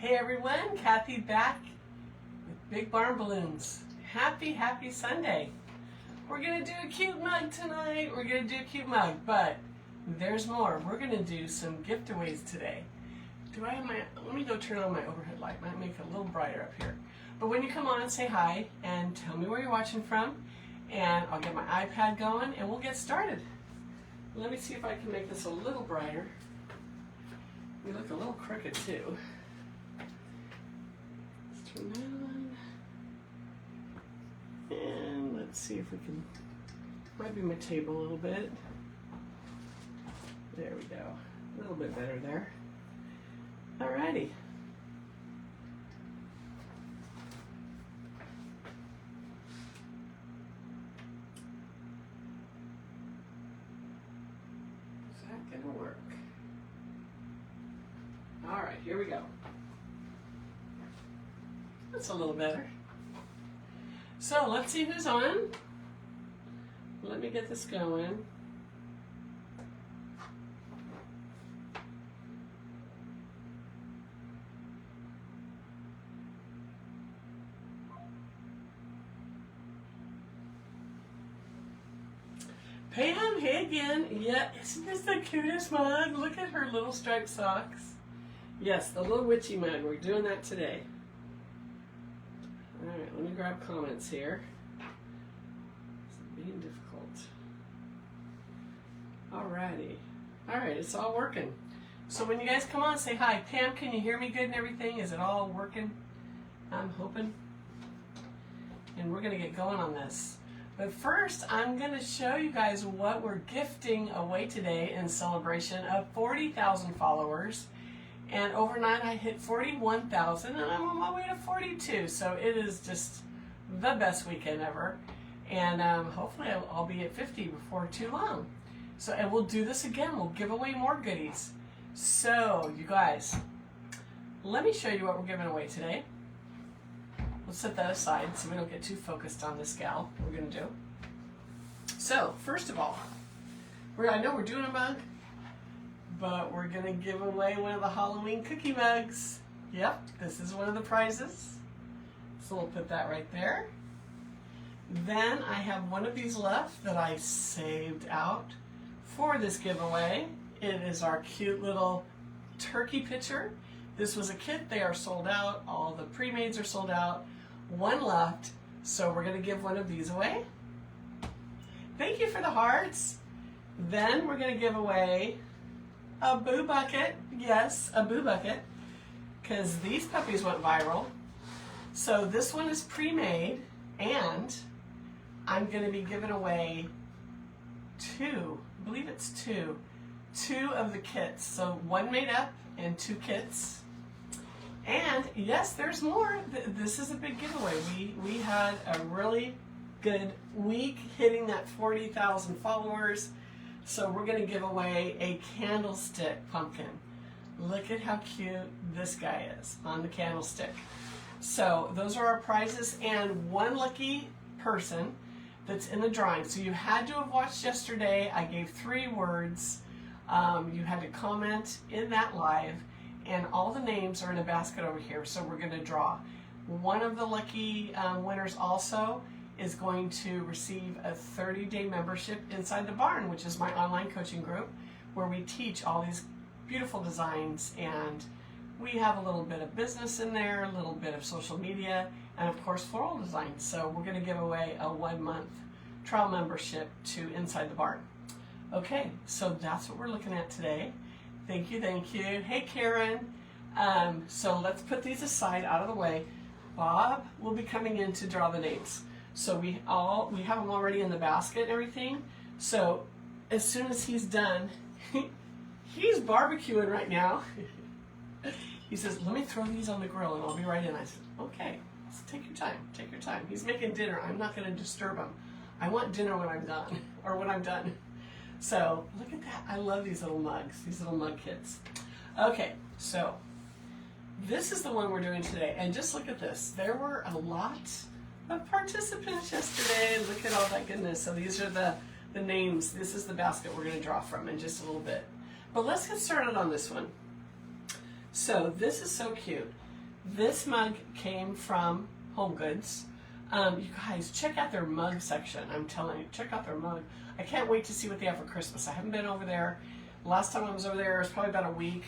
Hey everyone, Kathy back with Big Barn Balloons. Happy Sunday. We're going to do a cute mug tonight. We're going to do a cute mug, but there's more. We're going to do some giveaways today. Let me go turn on my overhead light. Might make it a little brighter up here. But when you come on, say hi and tell me where you're watching from, and I'll get my iPad going and we'll get started. Let me see if I can make this a little brighter. We look a little crooked too. Let's turn that on. And let's see if we can, might be my table a little bit. There we go. A little bit better there. Alrighty. Is that gonna work? Alright, here we go. That's a little better. So let's see who's on. Let me get this going. Pam, hey again. Yeah, isn't this the cutest mug? Look at her little striped socks. Yes, the little witchy mug. We're doing that today. All right, let me grab comments here. It's being difficult. Alrighty. All right, it's all working. So when you guys come on, say hi. Pam, can you hear me good and everything? Is it all working? I'm hoping. And we're gonna get going on this. But first, I'm going to show you guys what we're gifting away today in celebration of 40,000 followers. And overnight, I hit 41,000, and I'm on my way to 42. So it is just the best weekend ever. And hopefully, I'll be at 50 before too long. So, and we'll do this again. We'll give away more goodies. So, you guys, let me show you what we're giving away today. We'll set that aside so we don't get too focused on this gal. What we're going to do. So, first of all, I know we're doing a mug, but we're going to give away one of the Halloween cookie mugs. Yep, this is one of the prizes. So we'll put that right there. Then I have one of these left that I saved out for this giveaway. It is our cute little turkey picture. This was a kit. They are sold out. All the pre-mades are sold out. One left, so we're going to give one of these away. Thank you for the hearts. Then we're going to give away a Boo Bucket. Yes, a Boo Bucket, because these puppies went viral. So this one is pre-made, and I'm going to be giving away two, I believe it's two of the kits. So one made up and two kits. And yes, there's more. This is a big giveaway. We had a really good week hitting that 40,000 followers. So we're going to give away a candlestick pumpkin. Look at how cute this guy is on the candlestick. So those are our prizes and one lucky person that's in the drawing. So you had to have watched yesterday. I gave 3 words. You had to comment in that live. And all the names are in a basket over here, so we're going to draw. One of the lucky winners also is going to receive a 30-day membership Inside the Barn, which is my online coaching group, where we teach all these beautiful designs, and we have a little bit of business in there, a little bit of social media, and of course floral designs. So we're going to give away a 1-month trial membership to Inside the Barn. Okay, so that's what we're looking at today. Thank you, thank you. Hey, Karen. So let's put these aside out of the way. Bob will be coming in to draw the names. So we have them already in the basket and everything. So as soon as he's done, he's barbecuing right now. He says, let me throw these on the grill and I'll be right in. I said, okay, take your time, take your time. He's making dinner. I'm not going to disturb him. I want dinner when I'm done, or when I'm done. So look at that. I love these little mugs, these little mug kits. Okay, so this is the one we're doing today. And just look at this. There were a lot of participants yesterday. Look at all that goodness. So these are the names. This is the basket we're going to draw from in just a little bit. But let's get started on this one. So this is so cute. This mug came from Home Goods. You guys, check out their mug section. I'm telling you, check out their mug. I can't wait to see what they have for Christmas. I haven't been over there. Last time I was over there, it was probably about a week,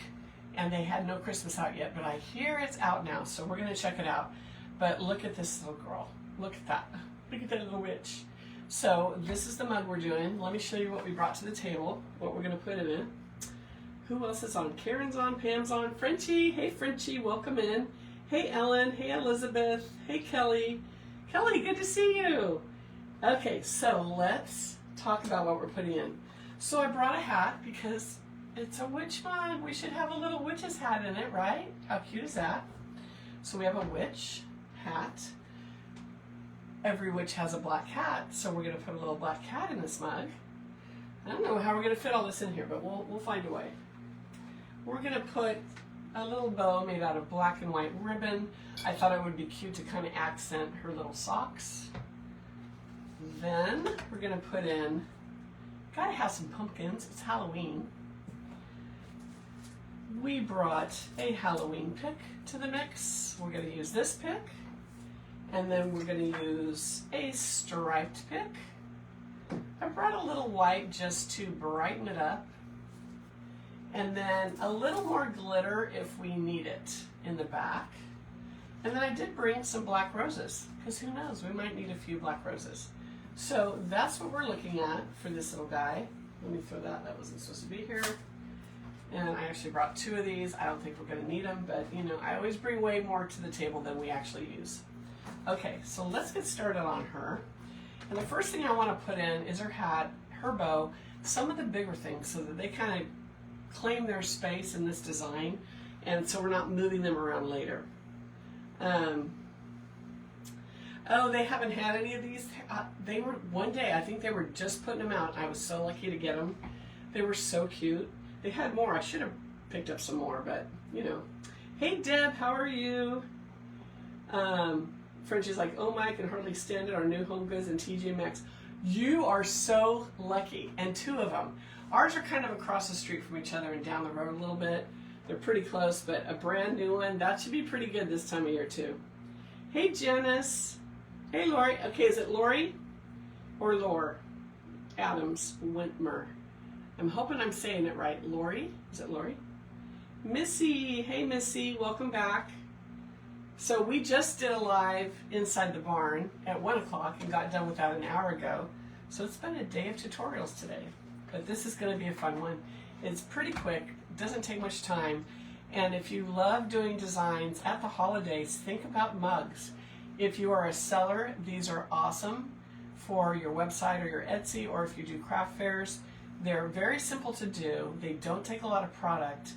and they had no Christmas out yet, but I hear it's out now, so we're going to check it out. But look at this little girl. Look at that. Look at that little witch. So this is the mug we're doing. Let me show you what we brought to the table, what we're going to put in it. Who else is on? Karen's on, Pam's on, Frenchie. Hey, Frenchie, welcome in. Hey, Ellen. Hey, Elizabeth. Hey, Kelly. Kelly, good to see you. Okay, so let's talk about what we're putting in. So I brought a hat because it's a witch mug. We should have a little witch's hat in it, right? How cute is that? So we have a witch hat. Every witch has a black hat, so we're going to put a little black hat in this mug. I don't know how we're going to fit all this in here, but we'll find a way. We're going to put a little bow made out of black and white ribbon. I thought it would be cute to kind of accent her little socks. Then we're going to put in, gotta have some pumpkins, it's Halloween. We brought a Halloween pick to the mix. We're going to use this pick, and then we're going to use a striped pick. I brought a little white just to brighten it up, and then a little more glitter if we need it in the back. And then I did bring some black roses, because who knows, we might need a few black roses. So that's what we're looking at for this little guy. Let me throw that wasn't supposed to be here. And I actually brought 2 of these. I don't think we're going to need them, but you know, I always bring way more to the table than we actually use. Okay, so let's get started on her. And the first thing I want to put in is her hat, her bow, some of the bigger things so that they kind of claim their space in this design, and so we're not moving them around later. Oh, they haven't had any of these. They were, one day, I think they were just putting them out. I was so lucky to get them. They were so cute. They had more. I should have picked up some more, but, you know. Hey, Deb, how are you? Frenchie's like, oh my, I can hardly stand it. Our new Home Goods and TJ Maxx. You are so lucky, and 2 of them. Ours are kind of across the street from each other and down the road a little bit. They're pretty close, but a brand new one, that should be pretty good this time of year too. Hey, Janice. Hey, Lori. Okay, is it Lori or Lore? Adams Wintmer. I'm hoping I'm saying it right. Lori? Is it Lori? Missy. Hey, Missy. Welcome back. So we just did a live inside the barn at 1 o'clock and got done with that an hour ago. So it's been a day of tutorials today. But this is going to be a fun one. It's pretty quick. Doesn't take much time. And if you love doing designs at the holidays, think about mugs. If you are a seller, these are awesome for your website or your Etsy, or if you do craft fairs. They're very simple to do. They don't take a lot of product,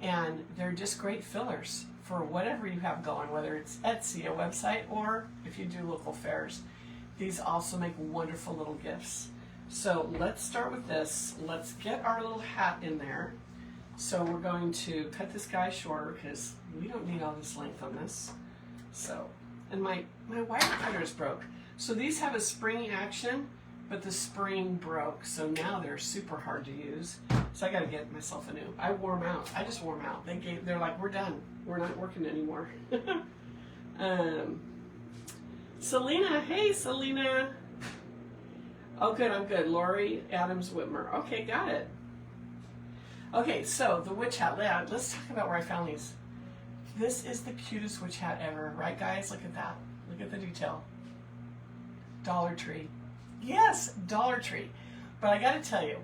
and they're just great fillers for whatever you have going, whether it's Etsy, a website, or if you do local fairs. These also make wonderful little gifts. So let's start with this. Let's get our little hat in there. So we're going to cut this guy shorter because we don't need all this length on this. So, and my wire cutter is broke. So these have a spring action, but the spring broke. So now they're super hard to use. So I got to get myself a new. I wore them out. I just wore them out. They're like, we're done. We're not working anymore. Selena, hey Selena. Oh good, I'm good. Lori Adams Whitmer. Okay, got it. Okay, so the witch hat. Let's talk about where I found these. This is the cutest witch hat ever, right guys? Look at that. Look at the detail. Dollar Tree. Yes, Dollar Tree. But I gotta tell you,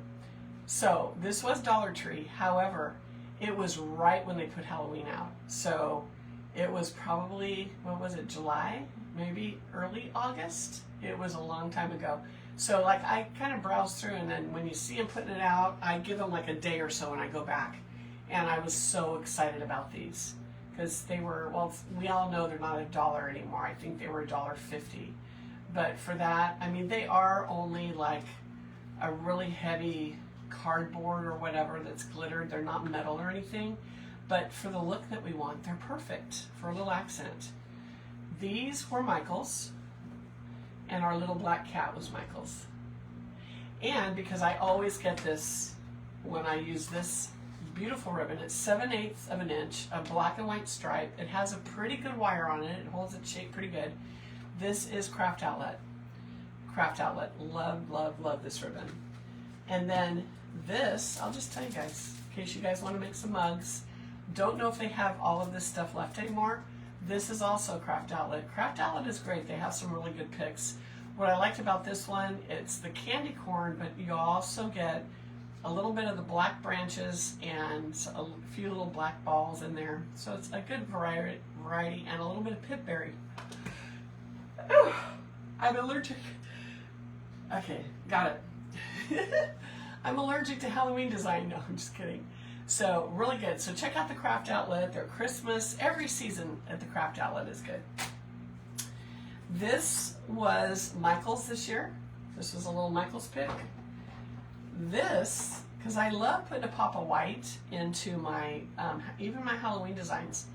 so this was Dollar Tree. However, it was right when they put Halloween out. So it was probably, what was it, July? Maybe early August? It was a long time ago. So like I kind of browse through, and then when you see them putting it out, I give them like a day or so and I go back. And I was so excited about these because they were, well, we all know they're not $1 anymore. I think they were $1.50. But for that, I mean, they are only like a really heavy cardboard or whatever that's glittered. They're not metal or anything. But for the look that we want, they're perfect for a little accent. These were Michael's. And our little black cat was Michael's. And because I always get this when I use this beautiful ribbon. It's 7/8 of an inch, a black and white stripe. It has a pretty good wire on it. It holds its shape pretty good. This is Craft Outlet. Craft Outlet. Love, love, love this ribbon. And then this, I'll just tell you guys, in case you guys want to make some mugs. Don't know if they have all of this stuff left anymore. This is also Craft Outlet. Craft Outlet is great. They have some really good picks. What I liked about this one, it's the candy corn, but you also get a little bit of the black branches and a few little black balls in there. So it's a good variety and a little bit of pipberry. I'm allergic. Okay, got it. I'm allergic to Halloween design. No, I'm just kidding. So really good. So check out the Craft Outlet. Their Christmas, every season at the Craft Outlet is good. This was Michael's this year. This was a little Michael's pick. This, because I love putting a pop of white into my, even my Halloween designs.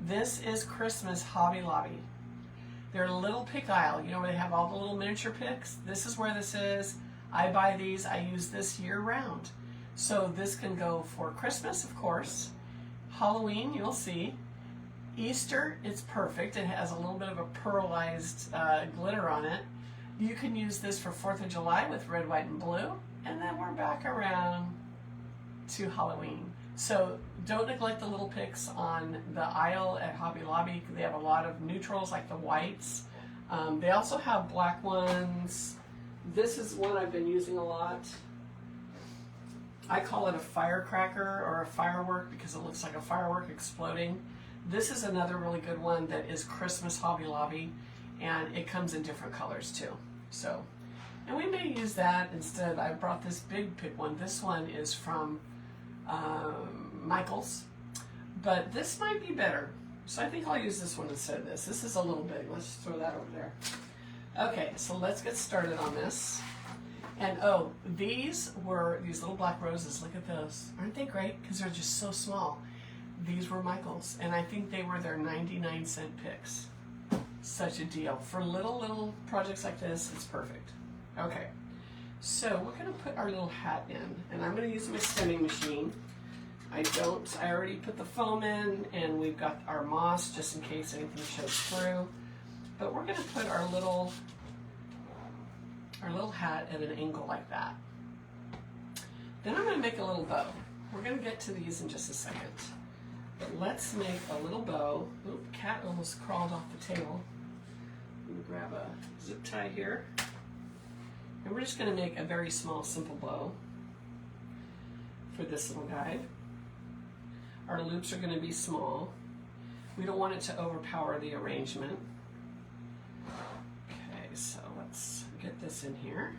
This is Christmas Hobby Lobby. They're a little pick aisle, you know, where they have all the little miniature picks. This is where this is. I buy these, I use this year round. So this can go for Christmas, of course. Halloween, you'll see. Easter, it's perfect. It has a little bit of a pearlized glitter on it. You can use this for 4th of July with red, white, and blue. And then we're back around to Halloween. So don't neglect the little picks on the aisle at Hobby Lobby. They have a lot of neutrals like the whites. They also have black ones. This is one I've been using a lot. I call it a firecracker or a firework because it looks like a firework exploding. This is another really good one that is Christmas Hobby Lobby, and it comes in different colors too. So, and we may use that instead. I brought this big pick one. This one is from Michael's, but this might be better. So I think I'll use this one instead of this. This is a little big. Let's throw that over there. Okay, so let's get started on this. And oh, these were these little black roses. Look at those. Aren't they great? Because they're just so small. These were Michael's, and I think they were their 99-cent picks. Such a deal. For little projects like this, it's perfect. Okay, so we're going to put our little hat in, and I'm going to use my stemming machine. I already put the foam in, and we've got our moss just in case anything shows through. But we're going to put our little hat at an angle like that. Then I'm going to make a little bow. We're going to get to these in just a second. But let's make a little bow. Oop, cat almost crawled off the table. I'm going to grab a zip tie here. And we're just going to make a very small, simple bow for this little guy. Our loops are going to be small. We don't want it to overpower the arrangement. Okay, so let's get this in here.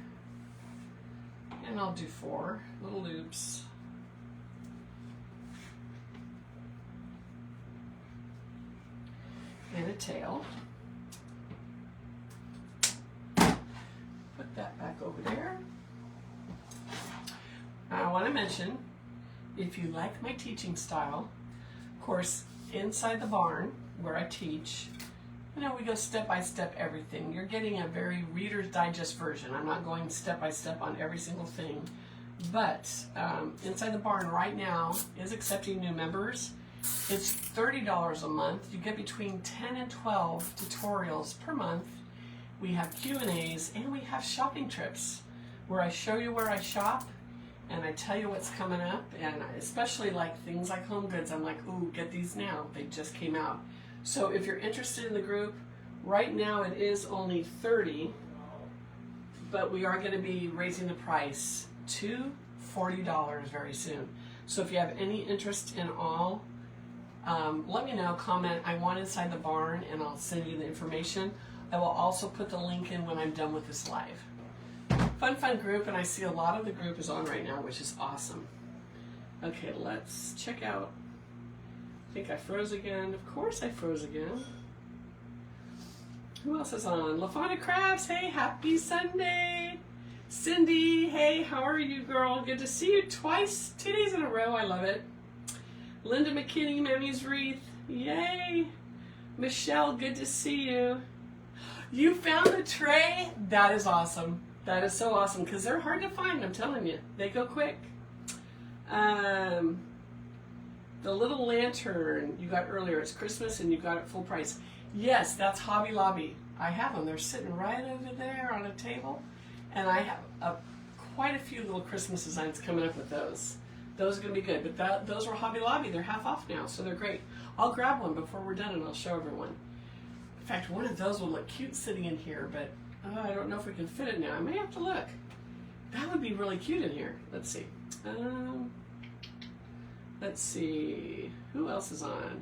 And I'll do 4 little loops. And a tail. Put that back over there. Now I want to mention, if you like my teaching style, of course, inside the barn where I teach, you know, we go step by step everything. You're getting a very Reader's Digest version. I'm not going step by step on every single thing. But inside the barn right now is accepting new members. It's $30 a month. You get between 10 and 12 tutorials per month. We have Q&As, and we have shopping trips where I show you where I shop and I tell you what's coming up, and especially like things like home goods. I'm like, ooh, get these now. They just came out. So if you're interested in the group, right now it is only $30, but we are going to be raising the price to $40 very soon. So if you have any interest in all, let me know, comment, I want Inside the Barn, and I'll send you the information. I will also put the link in when I'm done with this live. Fun group, and I see a lot of the group is on right now, which is awesome. Okay, let's check out. I think I froze again. Of course I froze again. Who else is on? LaFauna Crafts, hey, happy Sunday. Cindy, hey, how are you, girl? Good to see you twice, 2 days in a row. I love it. Linda McKinney, Mammy's Wreath, yay. Michelle, good to see you. You found the tray? That is awesome. That is so awesome, because they're hard to find, I'm telling you. They go quick. The little lantern you got earlier, it's Christmas and you got it full price. Yes, that's Hobby Lobby. I have them. They're sitting right over there on a table. And I have quite a few little Christmas designs coming up with those. Those are going to be good. But those were Hobby Lobby. They're half off now, so they're great. I'll grab one before we're done and I'll show everyone. In fact, one of those will look cute sitting in here, but I don't know if we can fit it now. I may have to look. That would be really cute in here. Let's see. Let's see. Who else is on?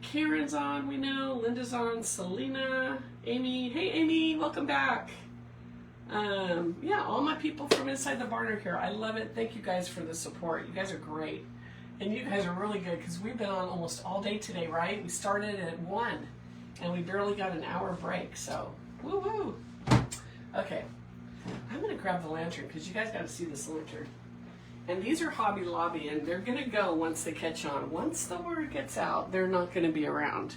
Karen's on, we know. Linda's on. Selena. Amy. Hey, Amy. Welcome back. Yeah, all my people from inside the Barnard here. I love it. Thank you guys for the support. You guys are great. And you guys are really good because we've been on almost all day today, right? We started at 1 and we barely got an hour break. So, woo-woo. Okay. I'm going to grab the lantern because you guys got to see this lantern. And these are Hobby Lobby, and they're going to go once they catch on. Once the word gets out, they're not going to be around.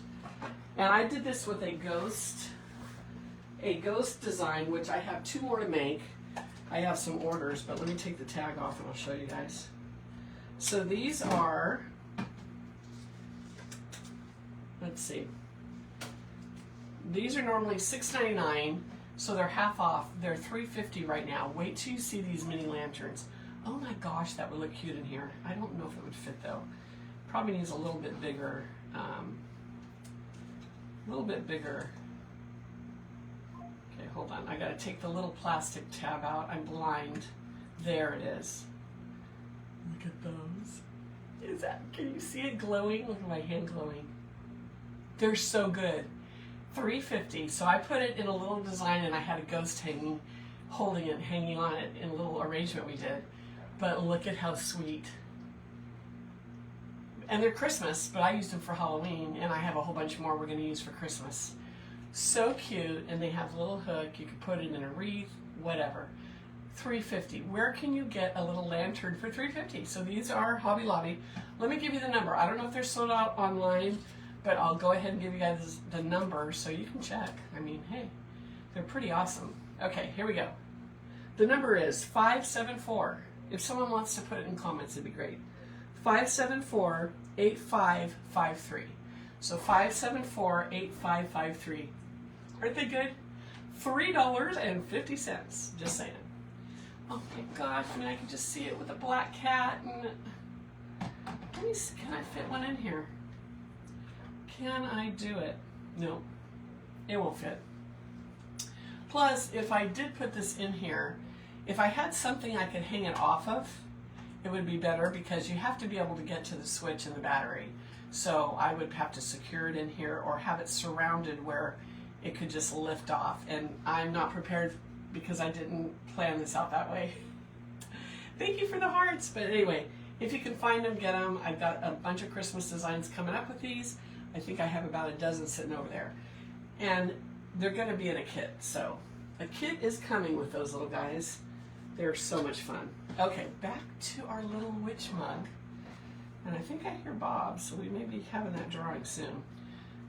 And I did this with a ghost design, which I have 2 more to make. I have some orders, but let me take the tag off and I'll show you guys. So these are, let's see. These are normally $6.99, so they're half off. They're $3.50 right now. Wait till you see these mini lanterns. Oh my gosh, that would look cute in here. I don't know if it would fit though. Probably needs a little bit bigger. Okay, hold on. I gotta take the little plastic tab out. I'm blind. There it is. Look at those. Can you see it glowing? Look at my hand glowing. They're so good. $3.50. So I put it in a little design and I had a ghost hanging on it in a little arrangement we did. But look at how sweet. And they're Christmas, but I used them for Halloween, and I have a whole bunch more we're going to use for Christmas. So cute, and they have a little hook. You can put it in a wreath, whatever. $3.50. Where can you get a little lantern for $3.50? So these are Hobby Lobby. Let me give you the number. I don't know if they're sold out online, but I'll go ahead and give you guys the number so you can check. I mean, hey, they're pretty awesome. Okay, here we go. The number is 574. If someone wants to put it in comments, it'd be great. 574-8553. So 574-8553. Aren't they good? $3.50. Just saying. Oh my gosh, I mean, I can just see it with a black cat. And let me see, can I fit one in here? Can I do it? No, it won't fit. Plus, if I did put this in here, if I had something I could hang it off of, it would be better because you have to be able to get to the switch and the battery. So I would have to secure it in here or have it surrounded where it could just lift off. And I'm not prepared because I didn't plan this out that way. Thank you for the hearts. But anyway, if you can find them, get them. I've got a bunch of Christmas designs coming up with these. I think I have about a dozen sitting over there. And they're going to be in a kit. So a kit is coming with those little guys. They're so much fun. Okay, back to our little witch mug. And I think I hear Bob, so we may be having that drawing soon.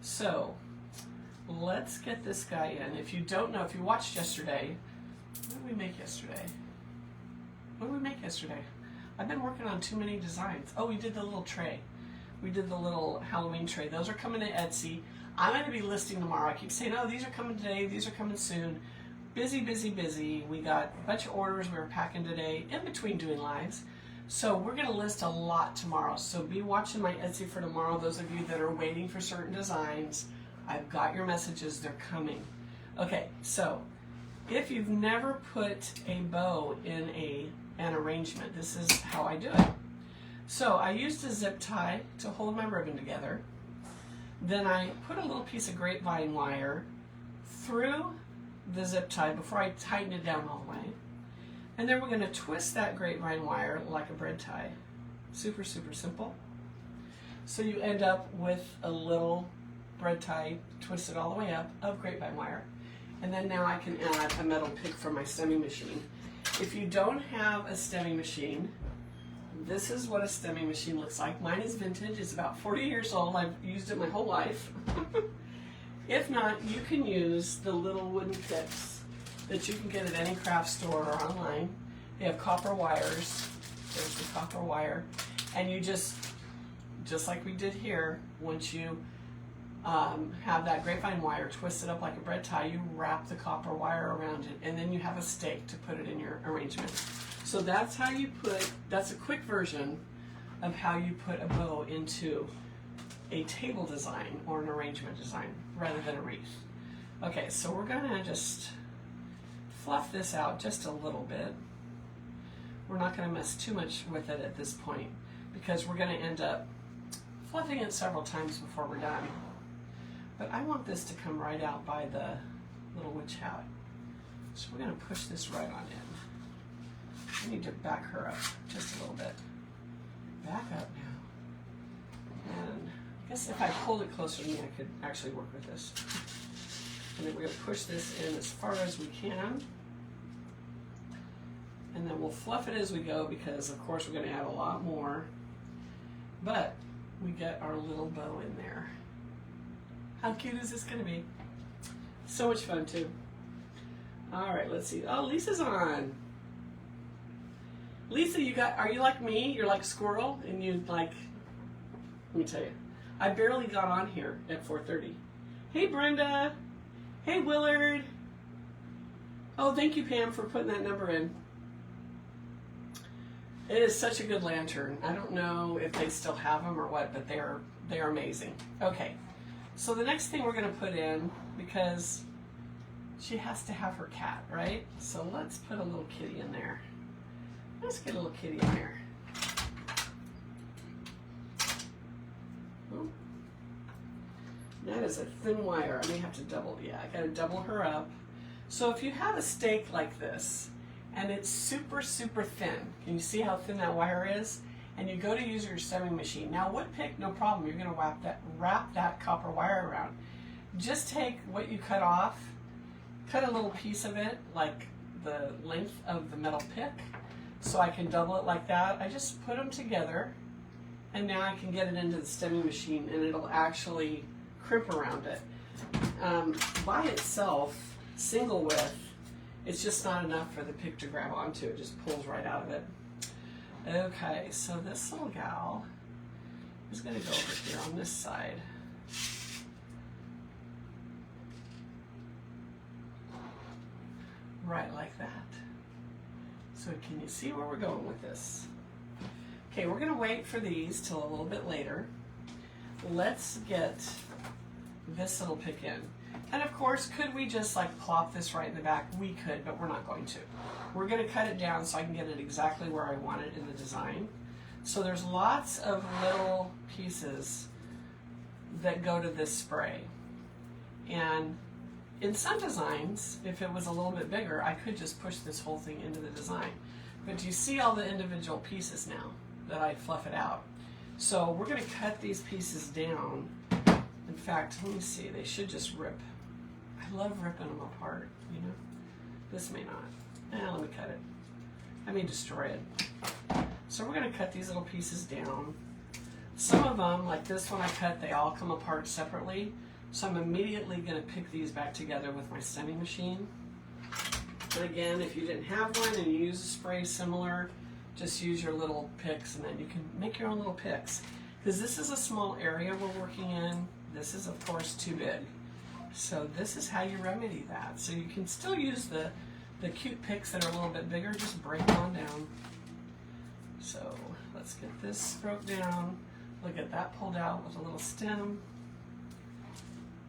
So let's get this guy in. If you don't know, if you watched yesterday, what did we make yesterday? What did we make yesterday? I've been working on too many designs. Oh, we did the little tray. We did the little Halloween tray. Those are coming to Etsy. I'm going to be listing tomorrow. I keep saying, oh, these are coming today. These are coming soon. Busy, busy, busy. We got a bunch of orders we were packing today in between doing lives. So we're going to list a lot tomorrow. So be watching my Etsy for tomorrow. Those of you that are waiting for certain designs, I've got your messages. They're coming. Okay, so if you've never put a bow in an arrangement, this is how I do it. So I used a zip tie to hold my ribbon together. Then I put a little piece of grapevine wire through the zip tie before I tighten it down all the way. And then we're going to twist that grapevine wire like a bread tie. Super, super simple. So you end up with a little bread tie twisted all the way up of grapevine wire. And then now I can add a metal pick from my stemming machine. If you don't have a stemming machine, this is what a stemming machine looks like. Mine is vintage. It's about 40 years old. I've used it my whole life. If not, you can use the little wooden picks that you can get at any craft store or online. They have copper wires. There's the copper wire. And you just like we did here, once you have that grapevine wire twisted up like a bread tie, you wrap the copper wire around it, and then you have a stake to put it in your arrangement. So that's how you that's a quick version of how you put a bow into a table design or an arrangement design rather than a wreath. Okay, so we're gonna just fluff this out just a little bit. We're not gonna mess too much with it at this point because we're gonna end up fluffing it several times before we're done. But I want this to come right out by the little witch hat. So we're gonna push this right on in. I need to back her up just a little bit. Back up now. And I guess if I pulled it closer to me, I could actually work with this. And then we're gonna push this in as far as we can. And then we'll fluff it as we go because of course we're gonna add a lot more. But we get our little bow in there. How cute is this gonna be? So much fun too. All right, let's see. Oh, Lisa's on. Lisa, are you like me? You're like a squirrel and you like, let me tell you, I barely got on here at 4:30. Hey Brenda. Hey Willard. Oh, thank you Pam for putting that number in. It is such a good lantern. I don't know if they still have them or what, but they're amazing. Okay, so the next thing we're going to put in, because she has to have her cat, right? So let's put a little kitty in there. Let's get a little kitty in there. Ooh. That is a thin wire. I may have to double, yeah, I got to double her up. So if you have a stake like this, and it's super, super thin. Can you see how thin that wire is? And you go to use your stemming machine. Now wood pick, no problem. You're gonna wrap that copper wire around. Just take what you cut off, cut a little piece of it, like the length of the metal pick, so I can double it like that. I just put them together, and now I can get it into the stemming machine, and it'll actually crimp around it. By itself, single width, it's just not enough for the pick to grab onto. It just pulls right out of it. Okay, so this little gal is going to go over here on this side. Right like that. So can you see where we're going with this? Okay, we're going to wait for these till a little bit later. Let's get this little pick in. And of course, could we just like plop this right in the back? We could, but we're not going to. We're going to cut it down so I can get it exactly where I want it in the design. So there's lots of little pieces that go to this spray. And in some designs, if it was a little bit bigger, I could just push this whole thing into the design. But do you see all the individual pieces now that I fluff it out? So we're going to cut these pieces down. In fact, let me see, they should just rip. I love ripping them apart, you know? This may not. Let me cut it. I may destroy it. So we're going to cut these little pieces down. Some of them, like this one I cut, they all come apart separately. So I'm immediately going to pick these back together with my stemming machine. And again, if you didn't have one and you use a spray similar, just use your little picks and then you can make your own little picks. Because this is a small area we're working in. This is, of course, too big. So this is how you remedy that. So you can still use the cute picks that are a little bit bigger, just break them on down. So let's get this broke down. Look at that pulled out with a little stem.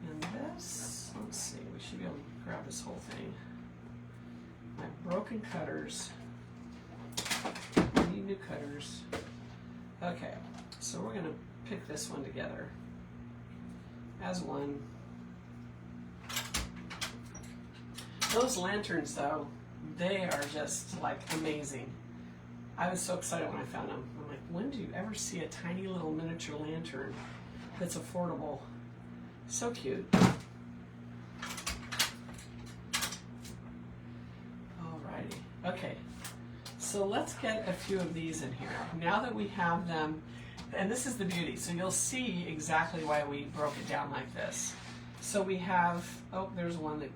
And this, let's see, we should be able to grab this whole thing. My broken cutters. I need new cutters. Okay, so we're going to pick this one together as one. Those lanterns, though, they are just like amazing. I was so excited when I found them. I'm like, when do you ever see a tiny little miniature lantern that's affordable? So cute. Alrighty. Okay. So let's get a few of these in here. Now that we have them, and this is the beauty, so you'll see exactly why we broke it down like this. So we have, oh, there's one that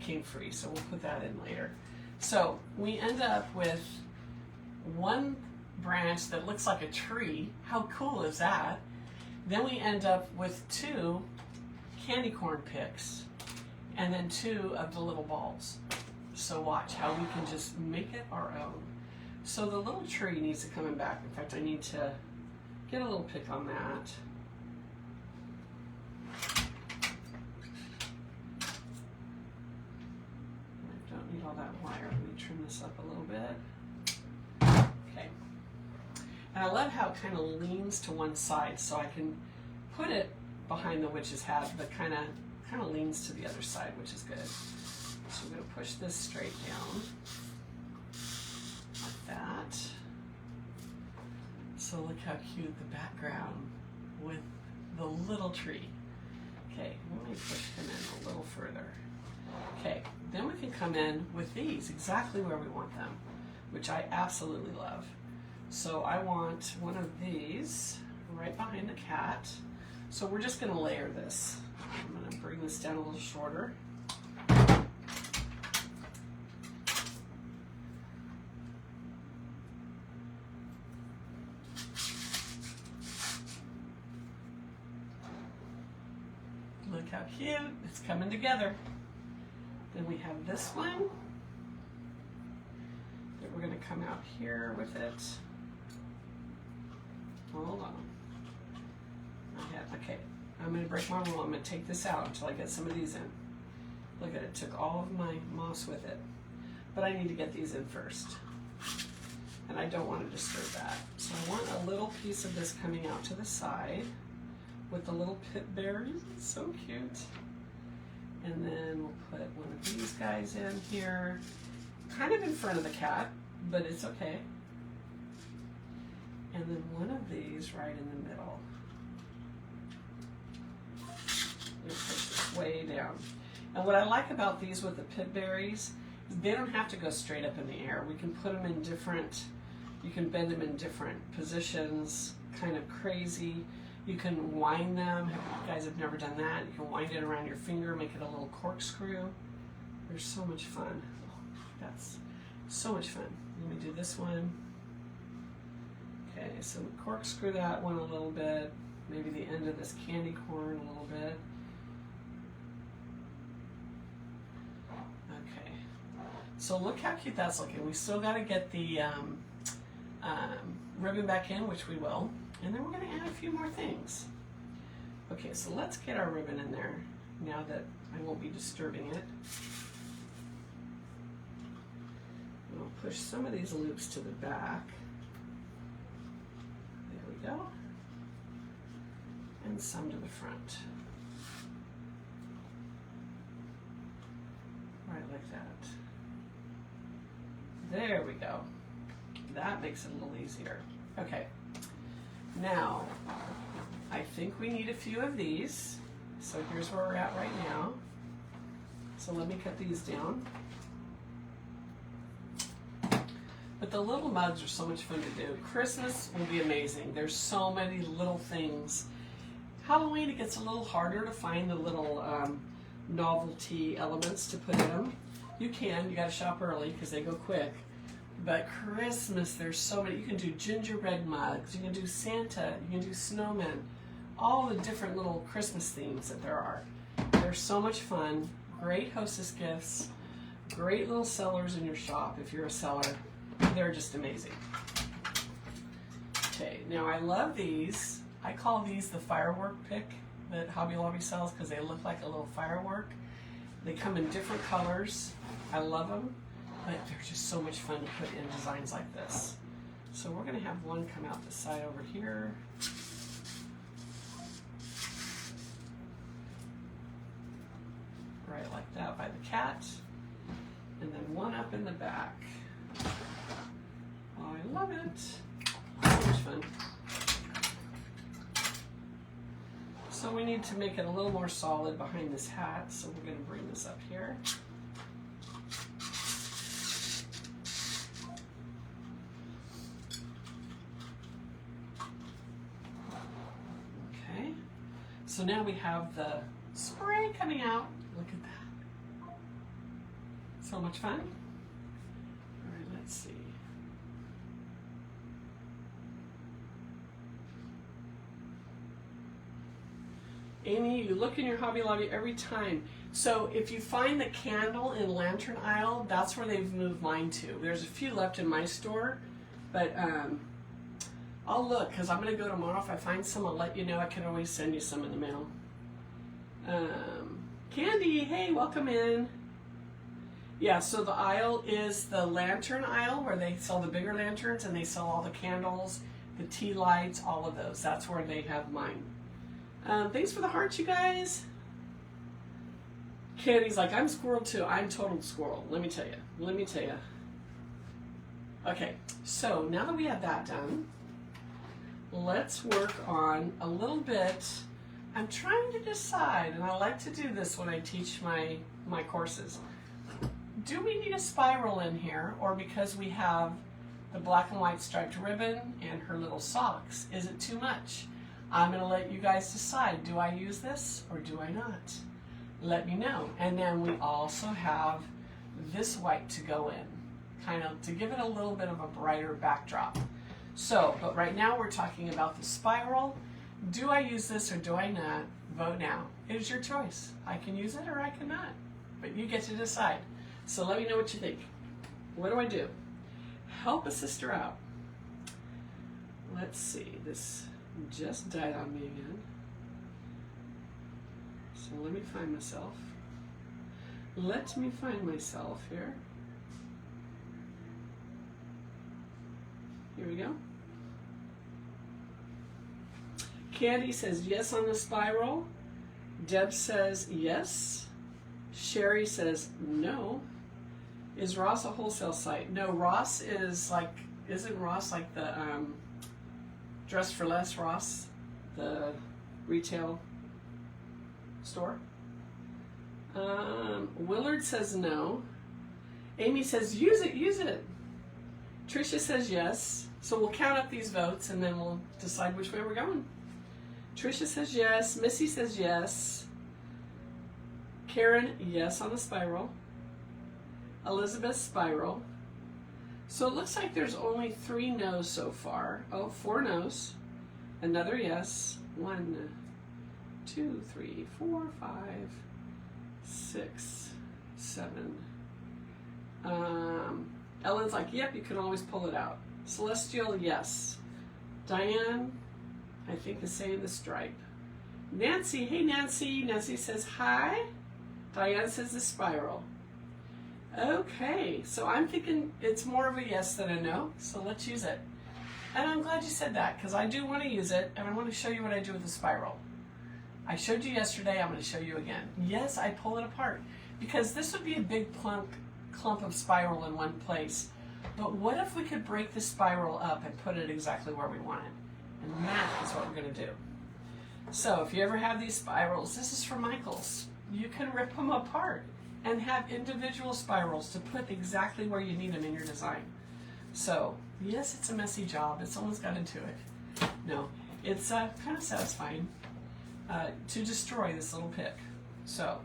came free, so we'll put that in later. So we end up with one branch that looks like a tree. How cool is that? Then we end up with 2 candy corn picks and then 2 of the little balls. So watch how we can just make it our own. So the little tree needs to come in back. In fact, I need to get a little pick on that. I don't need all that wire. Let me trim this up a little bit. Okay. And I love how it kind of leans to one side, so I can put it behind the witch's hat, but kind of leans to the other side, which is good. So I'm going to push this straight down like that. So look how cute the background with the little tree. Okay, let me push him in a little further. Okay, then we can come in with these exactly where we want them, which I absolutely love. So I want one of these right behind the cat. So we're just going to layer this. I'm going to bring this down a little shorter. Look how cute. It's coming together. Then we have this one that we're going to come out here with it. Hold on. Okay, I'm going to break my rule. I'm going to take this out until I get some of these in. Look at it, took all of my moss with it. But I need to get these in first. And I don't want to disturb that. So I want a little piece of this coming out to the side with the little pip berries. It's so cute. And then we'll put one of these guys in here, kind of in front of the cat, but it's okay. And then one of these right in the middle. Push this way down. And what I like about these with the pip berries is they don't have to go straight up in the air. We can put them in different, you can bend them in different positions, kind of crazy. You can wind them. If you guys have never done that, you can wind it around your finger, make it a little corkscrew. They're so much fun. Oh, that's so much fun. Let me do this one. Okay, so corkscrew that one a little bit, maybe the end of this candy corn a little bit. Okay, so look how cute that's looking. We still got to get the ribbon back in, which we will, and then we're going to add a few more things. Okay, so let's get our ribbon in there now that I won't be disturbing it. And I'll push some of these loops to the back. Go. And some to the front. Right like that. There we go. That makes it a little easier. Okay. Now, I think we need a few of these. So here's where we're at right now. So let me cut these down. But the little mugs are so much fun to do. Christmas will be amazing. There's so many little things. Halloween, it gets a little harder to find the little novelty elements to put in them. You gotta shop early because they go quick. But Christmas, there's so many. You can do gingerbread mugs, you can do Santa, you can do snowmen, all the different little Christmas themes that there are. They're so much fun. Great hostess gifts, great little sellers in your shop if you're a seller. They're just amazing. Okay, now I love these. I call these the firework pick that Hobby Lobby sells because they look like a little firework. They come in different colors. I love them, but they're just so much fun to put in designs like this. So we're going to have one come out the side over here. Right like that by the cat. And then one up in the back. Oh, I love it. So much fun. So we need to make it a little more solid behind this hat, so we're going to bring this up here. Okay. So now we have the spray coming out. Look at that. So much fun. All right, let's see. Amy, you look in your Hobby Lobby every time. So if you find the candle in lantern aisle, that's where they've moved mine to. There's a few left in my store, but I'll look because I'm going to go tomorrow. If I find some, I'll let you know. I can always send you some in the mail. Candy, hey, welcome in. Yeah, so the aisle is the lantern aisle where they sell the bigger lanterns and they sell all the candles, the tea lights, all of those. That's where they have mine. Thanks for the hearts, you guys. Candy's like, I'm squirrel too. I'm total squirrel. Let me tell you. Let me tell you. Okay, so now that we have that done, let's work on a little bit. I'm trying to decide, and I like to do this when I teach my courses. Do we need a spiral in here, or because we have the black and white striped ribbon and her little socks, is it too much? I'm going to let you guys decide. Do I use this or do I not? Let me know. And then we also have this white to go in, kind of to give it a little bit of a brighter backdrop. So, but right now we're talking about the spiral. Do I use this or do I not? Vote now. It is your choice. I can use it or I cannot, but you get to decide. So let me know what you think. What do I do? Help a sister out. Let's see, this just died on me again. So let me find myself. Let me find myself here. Here we go. Candy says yes on the spiral. Deb says yes. Sherry says no. Is Ross a wholesale site? No, Ross is like, isn't Ross like the Dress for Less Ross, the retail store? Willard says no. Amy says use it, use it. Tricia says yes. So we'll count up these votes and then we'll decide which way we're going. Tricia says yes. Missy says yes. Karen, yes on the spiral. Elizabeth, spiral. So it looks like there's only 3 no's so far. Oh, 4 no's. Another yes. 1, 2, 3, 4, 5, 6, 7. Ellen's like, yep, you can always pull it out. Celestial, yes. Diane, I think the same, the stripe. Nancy, hey Nancy. Nancy says hi. Diane says the spiral. Okay, so I'm thinking it's more of a yes than a no, so let's use it. And I'm glad you said that, because I do want to use it, and I want to show you what I do with the spiral. I showed you yesterday, I'm going to show you again. Yes, I pull it apart, because this would be a big clump of spiral in one place. But what if we could break the spiral up and put it exactly where we want it? And that is what we're going to do. So if you ever have these spirals, this is for Michaels. You can rip them apart and have individual spirals to put exactly where you need them in your design. So, yes, it's a messy job, but someone's got into it. No, it's kind of satisfying to destroy this little pick. So,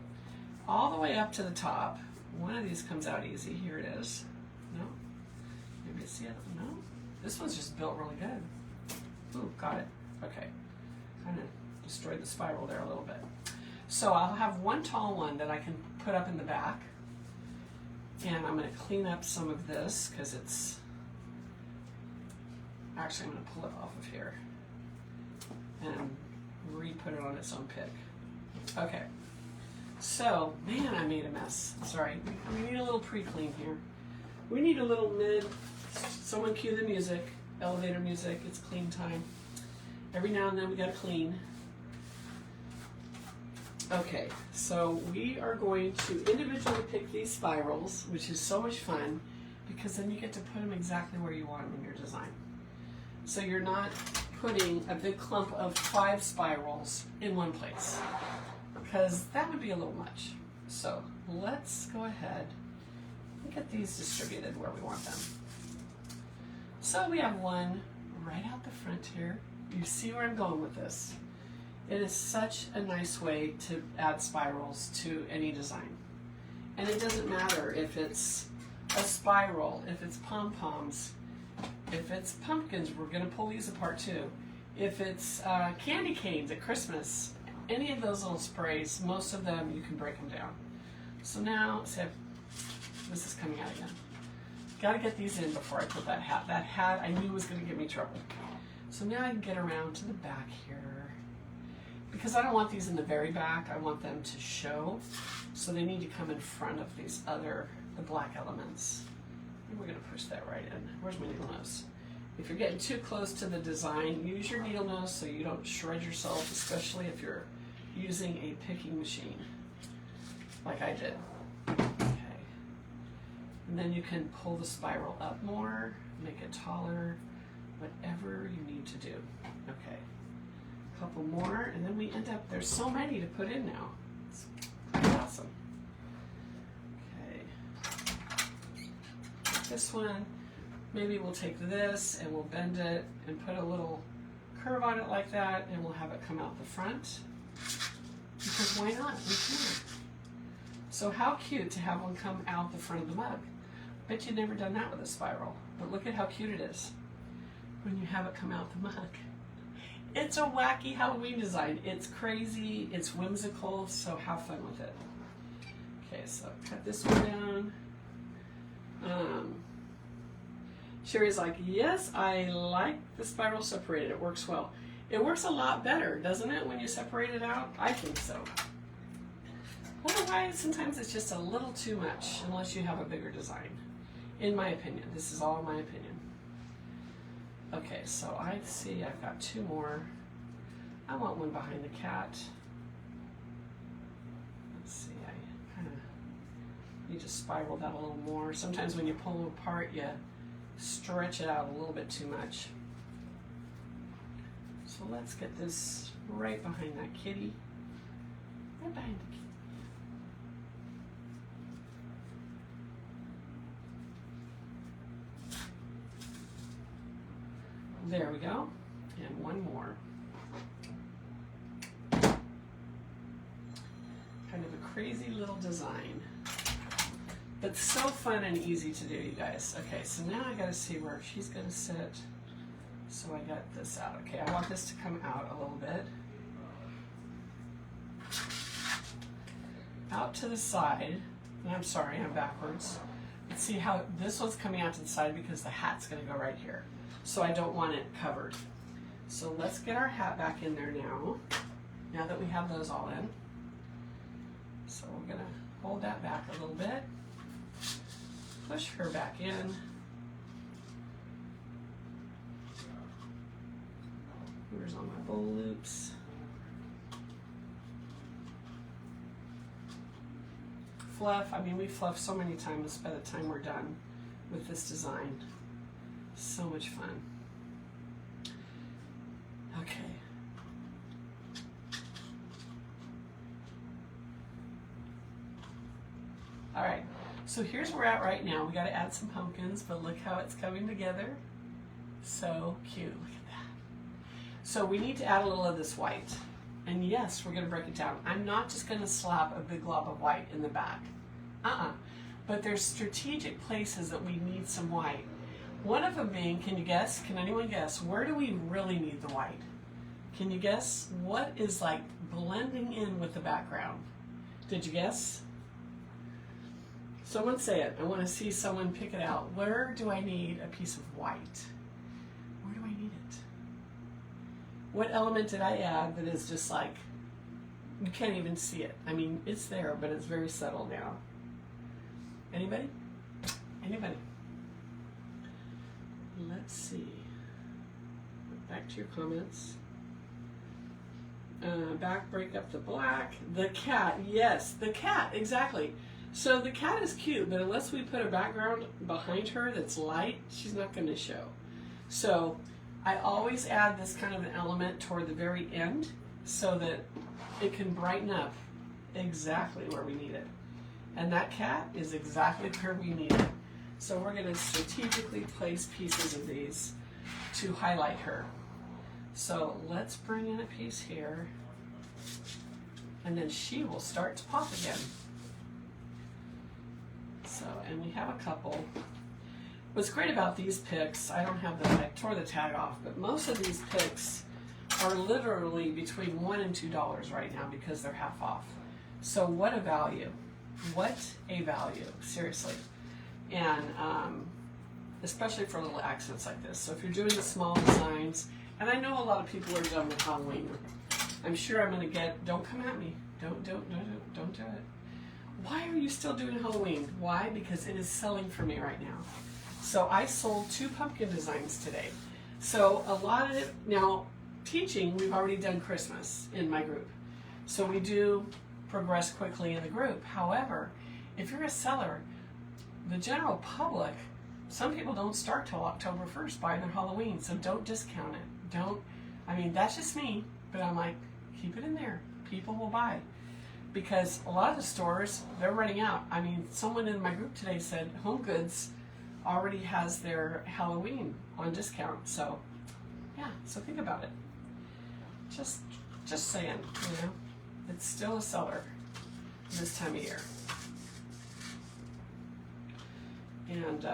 all the way up to the top, one of these comes out easy. Here it is. No? Maybe it's the other one. No? This one's just built really good. Ooh, got it. Okay. Kind of destroyed the spiral there a little bit. So I'll have one tall one that I can put up in the back. And I'm going to clean up some of this because it's... Actually, I'm going to pull it off of here and re-put it on its own pick. Okay. So, man, I made a mess. Sorry. We need a little pre-clean here. We need a little mid... Someone cue the music. Elevator music. It's clean time. Every now and then we got to clean. Okay, so we are going to individually pick these spirals, which is so much fun, because then you get to put them exactly where you want them in your design. So you're not putting a big clump of 5 spirals in one place, because that would be a little much. So let's go ahead and get these distributed where we want them. So we have one right out the front here. You see where I'm going with this. It is such a nice way to add spirals to any design. And it doesn't matter if it's a spiral, if it's pom-poms, if it's pumpkins, we're going to pull these apart too. If it's candy canes at Christmas, any of those little sprays, most of them you can break them down. So now, see, this is coming out again. Got to get these in before I put that hat. That hat I knew was going to give me trouble. So now I can get around to the back here. Because I don't want these in the very back, I want them to show. So they need to come in front of these other, the black elements. And we're going to push that right in. Where's my needle nose? If you're getting too close to the design, use your needle nose so you don't shred yourself, especially if you're using a picking machine, like I did. Okay. And then you can pull the spiral up more, make it taller, whatever you need to do. Okay. A couple more, and then we end up, there's so many to put in now. It's awesome. Okay. This one, maybe we'll take this and we'll bend it and put a little curve on it like that, and we'll have it come out the front. Because why not? We can. So how cute to have one come out the front of the mug. Bet you've never done that with a spiral, but look at how cute it is when you have it come out the mug. It's a wacky Halloween design. It's crazy, it's whimsical, so have fun with it. Okay, so cut this one down. Sherry's like, yes, I like the spiral separated. It works well. It works a lot better, doesn't it, when you separate it out? I think so. Otherwise, sometimes it's just a little too much, unless you have a bigger design. In my opinion. This is all my opinion. Okay, so I see I've got two more. I want one behind the cat. Let's see, I kind of need to spiral that a little more. Sometimes when you pull them apart, you stretch it out a little bit too much. So let's get this right behind that kitty. Right behind the kitty. There we go. And one more. Kind of a crazy little design. But so fun and easy to do, you guys. Okay, so now I gotta see where she's gonna sit. So I got this out. Okay, I want this to come out a little bit. Out to the side. And I'm sorry, I'm backwards. But see how this one's coming out to the side because the hat's gonna go right here. So I don't want it covered. So let's get our hat back in there now that we have those all in. So we're gonna hold that back a little bit. Push her back in. Here's all my bowl loops. Fluff, I mean we fluff so many times by the time we're done with this design. So much fun. Okay. All right, so here's where we're at right now. We got to add some pumpkins, but look how it's coming together. So cute, look at that. So we need to add a little of this white. And yes, we're gonna break it down. I'm not just gonna slap a big glob of white in the back. But there's strategic places that we need some white. One of them being, can you guess? Can anyone guess? Where do we really need the white? Can you guess what is like blending in with the background? Did you guess? Someone say it. I want to see someone pick it out. Where do I need a piece of white? Where do I need it? What element did I add that is just like, you can't even see it? I mean, it's there, but it's very subtle now. Anybody? Anybody? Let's see. Back to your comments. Back, break up the black. The cat, yes, the cat, exactly. So the cat is cute, but unless we put a background behind her that's light, she's not going to show. So I always add this kind of an element toward the very end so that it can brighten up exactly where we need it. And that cat is exactly where we need it. So we're going to strategically place pieces of these to highlight her. So let's bring in a piece here, and then she will start to pop again. So, and we have a couple. What's great about these picks, I don't have the, I tore the tag off, but most of these picks are literally between $1 and $2 right now because they're half off. So what a value. What a value, seriously. And especially for little accents like this. So if you're doing the small designs, and I know a lot of people are done with Halloween. I'm sure I'm going to get, don't come at me. Don't do it. Why are you still doing Halloween? Why? Because it is selling for me right now. So I sold 2 pumpkin designs today. So a lot of it, now teaching, we've already done Christmas in my group. So we do progress quickly in the group. However, if you're a seller, the general public, some people don't start till October 1st buying their Halloween, so don't discount it. I mean, that's just me, but I'm like, keep it in there. People will buy. Because a lot of the stores, they're running out. I mean, someone in my group today said Home Goods already has their Halloween on discount. So, yeah, so think about it. Just saying, you know, it's still a seller this time of year. And,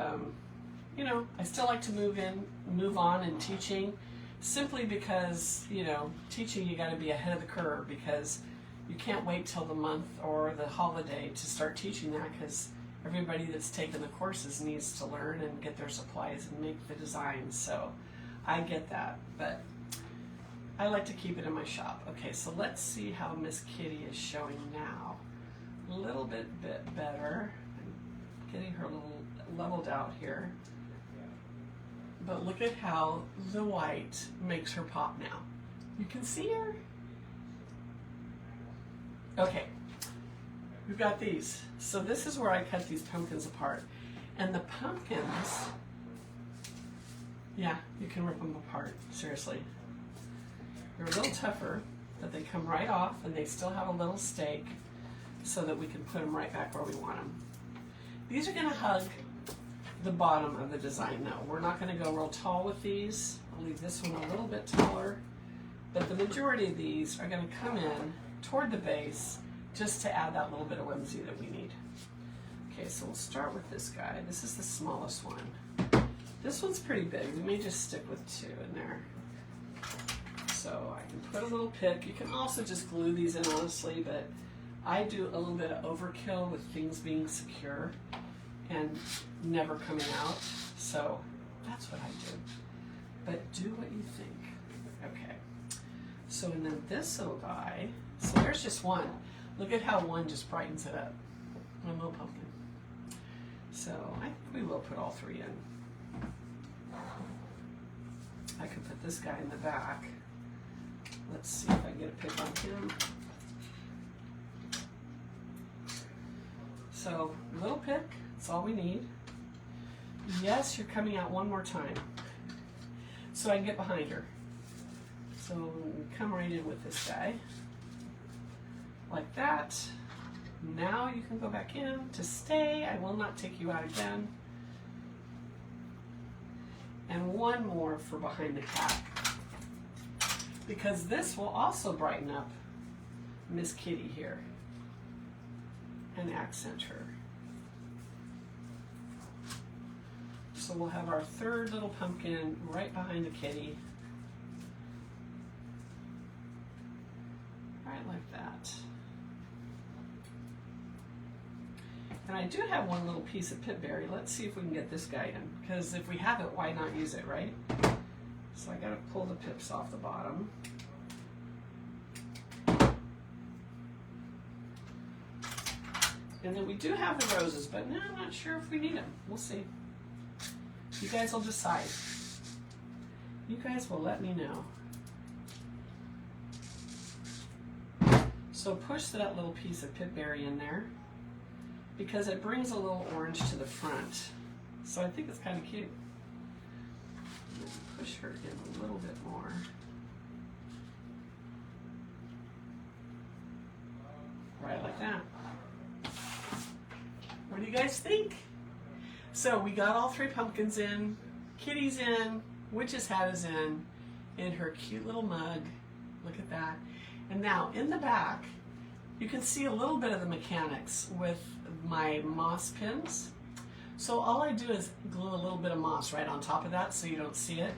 you know, I still like to move on in teaching, simply because, you know, teaching, you got to be ahead of the curve, because you can't wait till the month or the holiday to start teaching that, because everybody that's taken the courses needs to learn and get their supplies and make the designs. So I get that, but I like to keep it in my shop. Okay, so let's see how Miss Kitty is showing now. A little bit better. I'm getting her a little leveled out here. But look at how the white makes her pop now. You can see her. Okay, we've got these. So this is where I cut these pumpkins apart. And the pumpkins, yeah, you can rip them apart, seriously. They're a little tougher, but they come right off and they still have a little stake so that we can put them right back where we want them. These are gonna hug the bottom of the design though. We're not gonna go real tall with these. I'll leave this one a little bit taller, but the majority of these are gonna come in toward the base just to add that little bit of whimsy that we need. Okay, so we'll start with this guy. This is the smallest one. This one's pretty big. We may just stick with 2 in there. So I can put a little pick. You can also just glue these in, honestly, but I do a little bit of overkill with things being secure and never coming out. So that's what I do. But do what you think. Okay. So, and then this little guy, so there's just one. Look at how one just brightens it up. One little pumpkin. So I think we will put all 3 in. I could put this guy in the back. Let's see if I can get a pick on him. So, little pick, that's all we need. Yes, you're coming out one more time. So I can get behind her. So come right in with this guy. Like that. Now you can go back in to stay. I will not take you out again. And one more for behind the cat. Because this will also brighten up Miss Kitty here and accent her. So we'll have our 3rd little pumpkin right behind the kitty. Right like that. And I do have one little piece of pitberry. Let's see if we can get this guy in. Because if we have it, why not use it, right? So I gotta pull the pips off the bottom. And then we do have the roses, but no, I'm not sure if we need them. We'll see. You guys will decide. You guys will let me know. So push that little piece of pitberry in there because it brings a little orange to the front. So I think it's kind of cute. Push her in a little bit more. Right like that. What do you guys think? So we got all 3 pumpkins in, Kitty's in, Witch's hat is in her cute little mug. Look at that. And now in the back, you can see a little bit of the mechanics with my moss pins. So all I do is glue a little bit of moss right on top of that so you don't see it.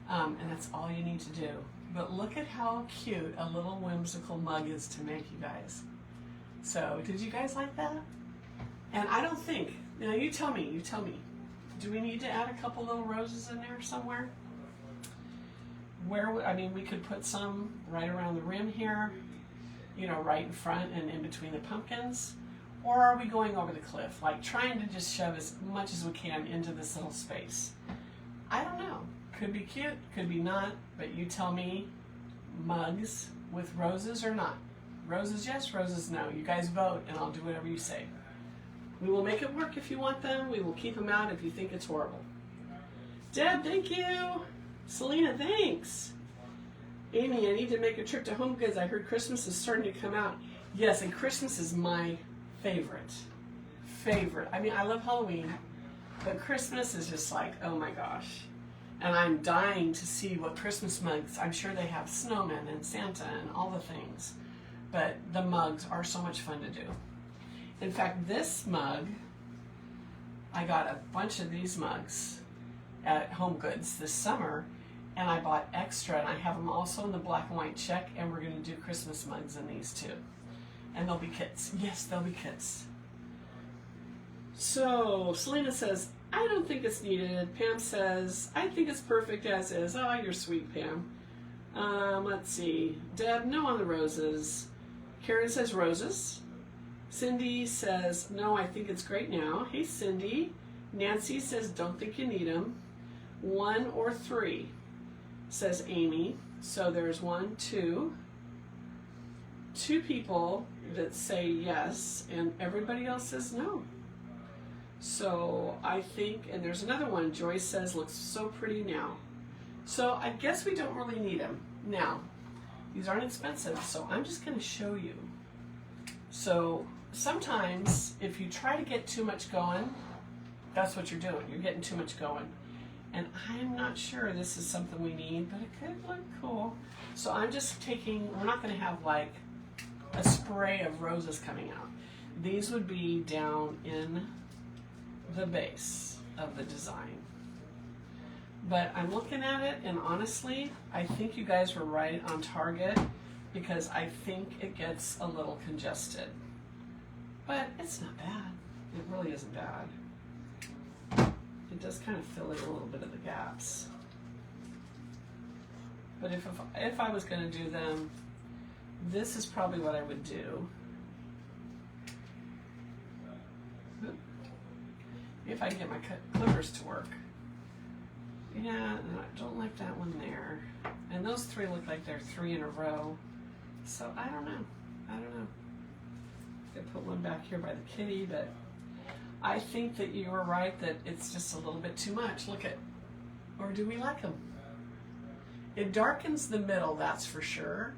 And that's all you need to do. But look at how cute a little whimsical mug is to make, you guys. So, did you guys like that? And I don't think, now you tell me, do we need to add a couple little roses in there somewhere? Where, I mean, we could put some right around the rim here, you know, right in front and in between the pumpkins. Or are we going over the cliff, like trying to just shove as much as we can into this little space? I don't know. Could be cute, could be not, but you tell me, mugs with roses or not? Roses yes, roses no. You guys vote and I'll do whatever you say. We will make it work if you want them. We will keep them out if you think it's horrible. Deb, thank you. Selena, thanks. Amy, I need to make a trip to Home Goods. I heard Christmas is starting to come out. Yes, and Christmas is my favorite. I mean, I love Halloween, but Christmas is just like, oh my gosh. And I'm dying to see what Christmas mugs, I'm sure they have snowmen and Santa and all the things, but the mugs are so much fun to do. In fact, this mug, I got a bunch of these mugs at Home Goods this summer, and I bought extra, and I have them also in the black and white check, and we're going to do Christmas mugs in these too. And they'll be kits. Yes, they'll be kits. So, Selena says, I don't think it's needed. Pam says, I think it's perfect as is. Oh, you're sweet, Pam. Let's see. Deb, no on the roses. Karen says roses. Cindy says, no, I think it's great now. Hey, Cindy. Nancy says, don't think you need them. 1 or 3, says Amy. So there's 1, 2. 2 people that say yes, and everybody else says no. So I think, and there's another one, Joyce says, looks so pretty now. So I guess we don't really need them. Now, these aren't expensive, so I'm just going to show you. So sometimes if you try to get too much going, that's what you're doing. You're getting too much going. And I'm not sure this is something we need, but it could look cool. So I'm just taking, we're not going to have like a spray of roses coming out. These would be down in the base of the design. But I'm looking at it, and honestly, I think you guys were right on target, because I think it gets a little congested. But it's not bad. It really isn't bad. It does kind of fill in a little bit of the gaps. But if I was going to do them, this is probably what I would do. If I can get my clippers to work. Yeah, I don't like that one there. And those 3 look like they're 3 in a row. So I don't know. I put one back here by the kitty, but I think that you were right that it's just a little bit too much. Look at, or do we like them? It darkens the middle, that's for sure.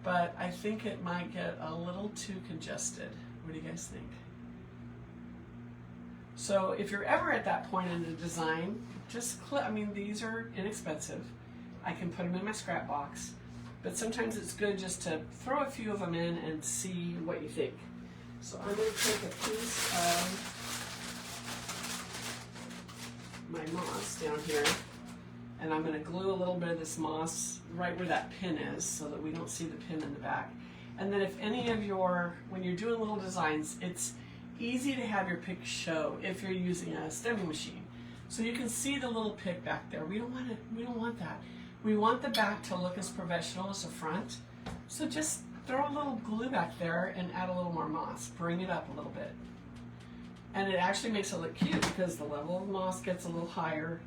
But I think it might get a little too congested. What do you guys think? So if you're ever at that point in the design, just clip. I mean, these are inexpensive. I can put them in my scrap box, but sometimes it's good just to throw a few of them in and see what you think. So I'm going to take a piece of my moss down here, and I'm going to glue a little bit of this moss right where that pin is so that we don't see the pin in the back. And then if any of your, when you're doing little designs, it's easy to have your pick show if you're using a stemming machine. So you can see the little pick back there. We don't want that. We want the back to look as professional as the front. So just throw a little glue back there and add a little more moss. Bring it up a little bit. And it actually makes it look cute because the level of moss gets a little higher.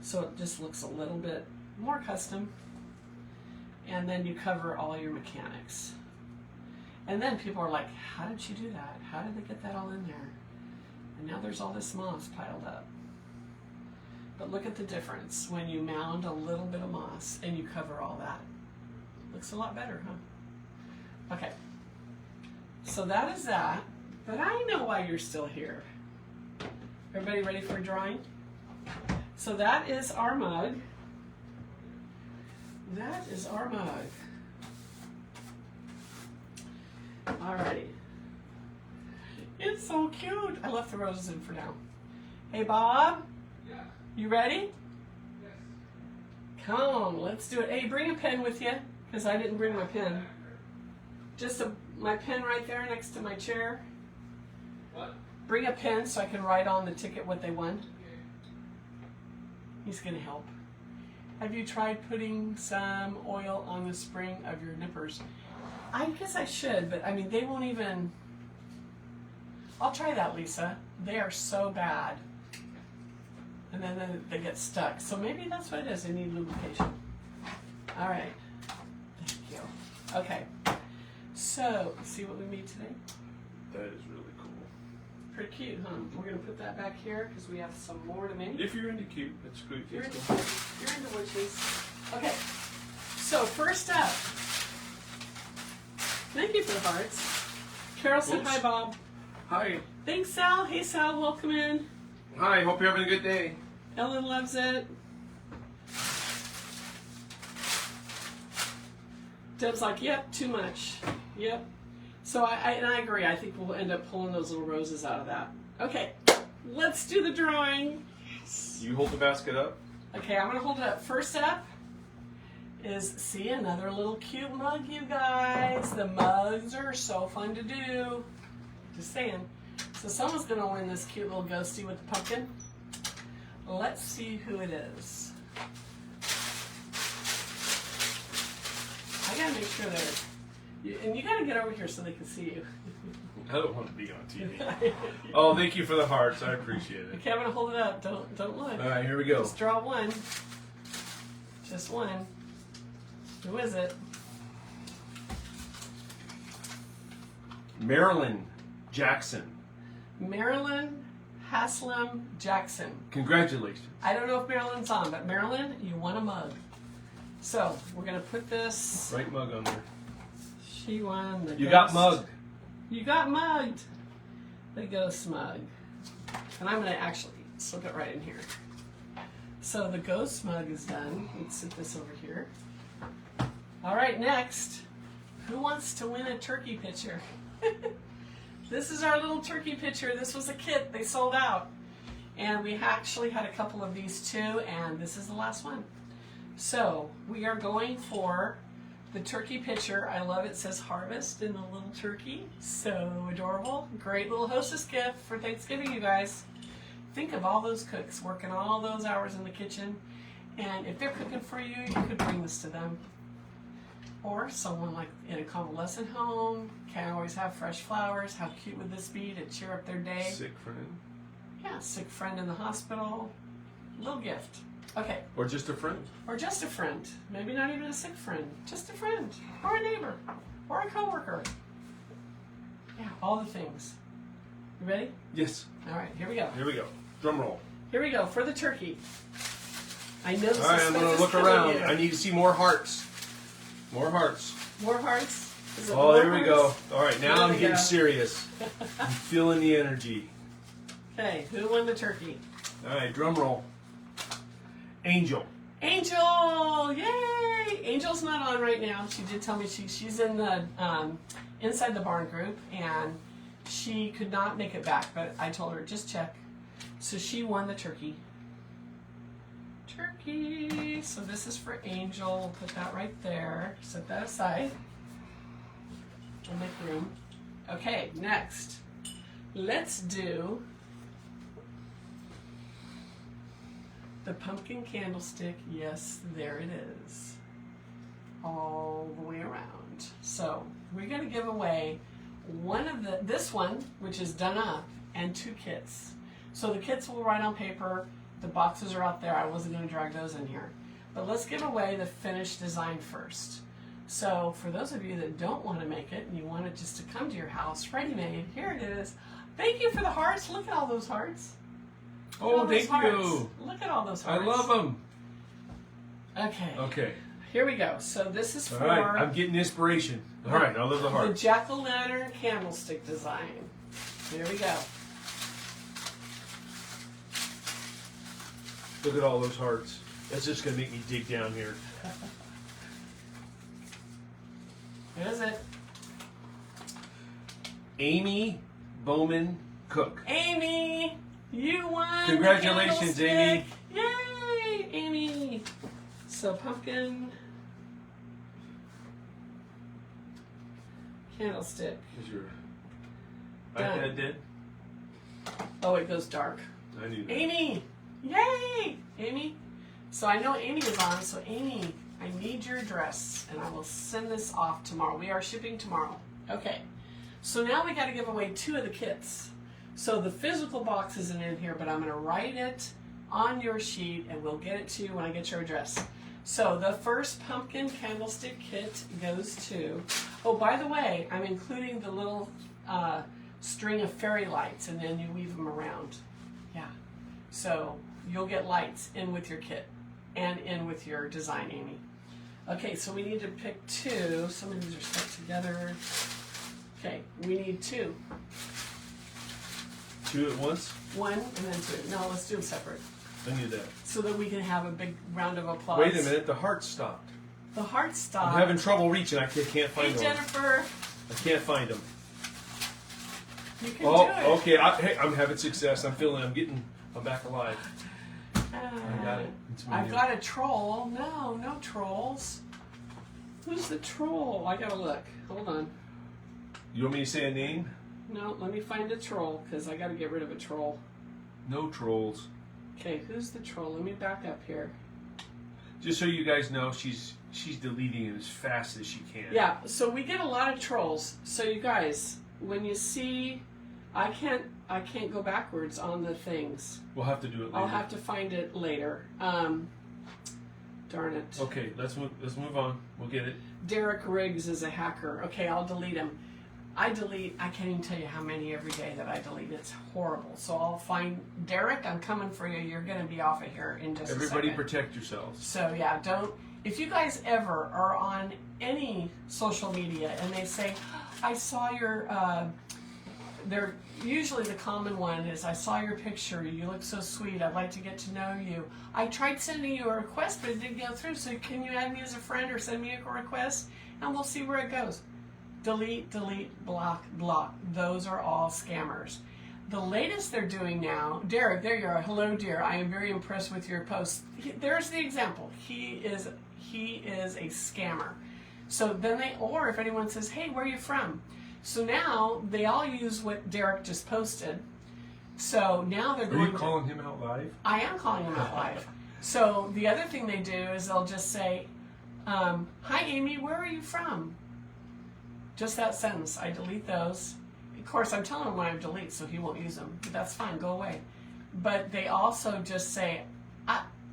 So it just looks a little bit more custom. And then you cover all your mechanics. And then people are like, how did you do that? How did they get that all in there? And now there's all this moss piled up. But look at the difference when you mound a little bit of moss and you cover all that. Looks a lot better, huh? Okay. So that is that. But I know why you're still here. Everybody ready for a drawing? So that is our mug. That is our mug. Alrighty. It's so cute. I left the roses in for now. Hey, Bob? Yeah. You ready? Yes. Come on, let's do it. Hey, bring a pen with you, because I didn't bring my pen. Just my pen right there next to my chair. What? Bring a pen so I can write on the ticket what they won. He's going to help. Have you tried putting some oil on the spring of your nippers? I guess I should, but I mean, they won't even... I'll try that, Lisa. They are so bad. And then they get stuck. So maybe that's what it is. They need lubrication. All right. Thank you. Okay. So, see what we made today? That is really cool. Pretty cute, huh? We're going to put that back here because we have some more to make. If you're into cute, that's great. You're Let's into, go. you're into witches. Okay. So, first up. Thank you for the hearts. Carol said Oops. hi, Bob. Hi. Thanks, Sal. Hey, Sal. Welcome in. Hi, hope you're having a good day. Ellen loves it. Deb's like, yep, too much. Yep. So I agree. I think we'll end up pulling those little roses out of that. Okay, let's do the drawing. You hold the basket up. Okay, I'm going to hold it up. First up is, see, another little cute mug, you guys. The mugs are so fun to do. Just saying. So someone's going to win this cute little ghosty with the pumpkin. Let's see who it is. I gotta make sure and you gotta get over here so they can see you. I don't want to be on TV. Oh, thank you for the hearts. I appreciate it. Okay, I'm gonna hold it up. Don't look. All right, here we go. Just draw one. Just one. Who is it? Marilyn Jackson. Marilyn Haslam Jackson. Congratulations. I don't know if Marilyn's on, but Marilyn, you won a mug. So we're gonna put this. Right mug on there. She won the. You ghost. got mugged. You got mugged. The ghost mug. And I'm gonna actually slip it right in here. So the ghost mug is done. Let's sit this over here. All right, next. Who wants to win a turkey pitcher? This is our little turkey pitcher. This was a kit. They sold out. And we actually had a couple of these too, and this is the last one. So we are going for the turkey pitcher. I love it. It says harvest in the little turkey. So adorable. Great little hostess gift for Thanksgiving, you guys. Think of all those cooks working all those hours in the kitchen. And if they're cooking for you, you could bring this to them. Or someone like in a convalescent home can always have fresh flowers. How cute would this be to cheer up their day? Sick friend. Yeah, sick friend in the hospital. Little gift. Okay. Or just a friend. Or just a friend. Maybe not even a sick friend. Just a friend. Or a neighbor. Or a coworker. Yeah, all the things. You ready? Yes. All right, here we go. Here we go. Drum roll. Here we go for the turkey. I know this All right, I'm going to look around. I need to see more hearts. More hearts. More hearts? Is it Oh, more there we go. hearts? All right, now There I'm we getting go. serious. I'm feeling the energy. Okay, who won the turkey? All right, drum roll. Angel. Angel! Yay! Angel's not on right now. She did tell me she's in the inside the barn group, and she could not make it back, but I told her just check. So she won the turkey. Turkey. So this is for Angel. We'll put that right there. Set that aside. We'll make room. Okay, next. Let's do the pumpkin candlestick. Yes, there it is. All the way around. So we're going to give away this one, which is done up, and 2 kits. So the kits will write on paper. The boxes are out there. I wasn't going to drag those in here. But let's give away the finished design first. So for those of you that don't want to make it and you want it just to come to your house ready-made, here it is. Thank you for the hearts. Look at all those hearts. Oh, thank you. Look at all those I hearts. love them. Okay. Okay. Here we go. So this is All for right, I'm getting inspiration. All right, I love the the hearts. jack-o'-lantern candlestick design. Here we go. Look at all those hearts. That's just going to make me dig down here. Who is it? Amy Bowman Cook. Amy! You won! Congratulations, the Amy. candlestick. Yay, Amy! So pumpkin candlestick. Is your Done. iPad dead? Oh, it goes dark. I knew that. Amy! Yay! Amy? So I know Amy is on, so Amy, I need your address and I will send this off tomorrow. We are shipping tomorrow. Okay. So now we got to give away 2 of the kits. So the physical box isn't in here, but I'm going to write it on your sheet and we'll get it to you when I get your address. So the first pumpkin candlestick kit goes to, oh, by the way, I'm including the little string of fairy lights and then you weave them around. Yeah. So you'll get lights in with your kit and in with your design, Amy. Okay, so we need to pick 2. Some of these are stuck together. Okay, we need 2. 2 at once? 1 and then 2. No, let's do them separate. I knew that. So that we can have a big round of applause. Wait a minute, the heart stopped. The heart stopped. I'm having trouble reaching. I can't find Hey, them. Jennifer. I can't find them. You can Oh, do it. okay. Hey, I'm having success. I'm back alive. I got it. It's I've weird. got a troll. No, no trolls. Who's the troll? I gotta look. Hold on. You want me to say a name? No, let me find a troll because I gotta get rid of a troll. No trolls. Okay, who's the troll? Let me back up here. Just so you guys know, she's deleting it as fast as she can. Yeah, so we get a lot of trolls. So you guys, when you see, I can't go backwards on the things. We'll have to do it later. I'll have to find it later. Darn it. Okay, let's move on. We'll get it. Derek Riggs is a hacker. Okay, I'll delete him. I can't even tell you how many every day that I delete. It's horrible. So I'll find Derek, I'm coming for you. You're going to be off of here in just a Everybody second. protect yourselves. So yeah, if you guys ever are on any social media and they say, I saw your, they're usually the common one is, I saw your picture, you look so sweet, I'd like to get to know you. I tried sending you a request, but it didn't go through, so can you add me as a friend or send me a request? And we'll see where it goes. Delete, delete, block, block. Those are all scammers. The latest they're doing now, Derek, there you are. Hello, dear. I am very impressed with your post. There's the example. He is a scammer. So then or if anyone says, hey, where are you from? So now they all use what Derek just posted. So now they're going Are you calling him out live? I am calling him out live. So the other thing they do is they'll just say, hi, Amy, where are you from? Just that sentence. I delete those. Of course, I'm telling him when I delete, so he won't use them. But that's fine. Go away. But they also just say,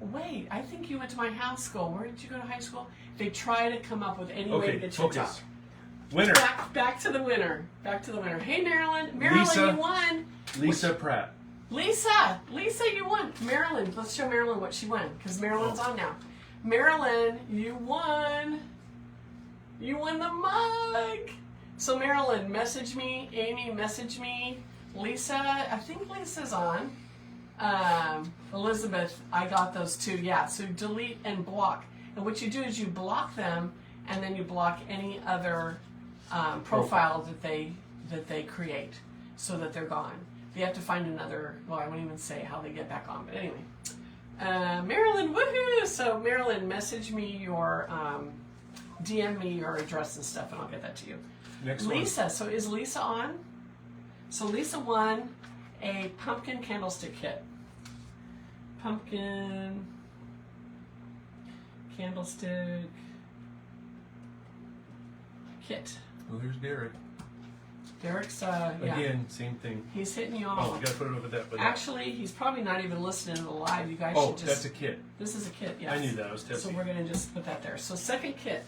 wait, I think you went to my house school. Where did you go to high school? They try to come up with any way to get you to talk. Focus. Winner. Back to the winner. Back to the winner. Hey, Marilyn. Marilyn, Lisa. you won. Lisa Pratt. Lisa, you won. Marilyn, let's show Marilyn what she won, because Marilyn's on now. Marilyn, you won. You won the mug. So Marilyn, message me. Amy, message me. Lisa, I think Lisa's on. Elizabeth, I got those too. Yeah, so delete and block. And what you do is you block them, and then you block any other profile that they create, so that they're gone. You have to find another, well, I won't even say how they get back on, but anyway. Marilyn, woohoo! So Marilyn, message me your, DM me your address and stuff, and I'll get that to you. Next Lisa, so is Lisa on? So Lisa won a pumpkin candlestick kit. Pumpkin candlestick kit. Well, here's Derek. Derek's, yeah. Again, same thing. He's hitting you Oh, all. you gotta put it over that. Actually, he's probably not even listening to the live. You guys Oh, should just. that's a kit. This is a kit, yes. I knew that. I was So testing. we're going to just put that there. So second kit.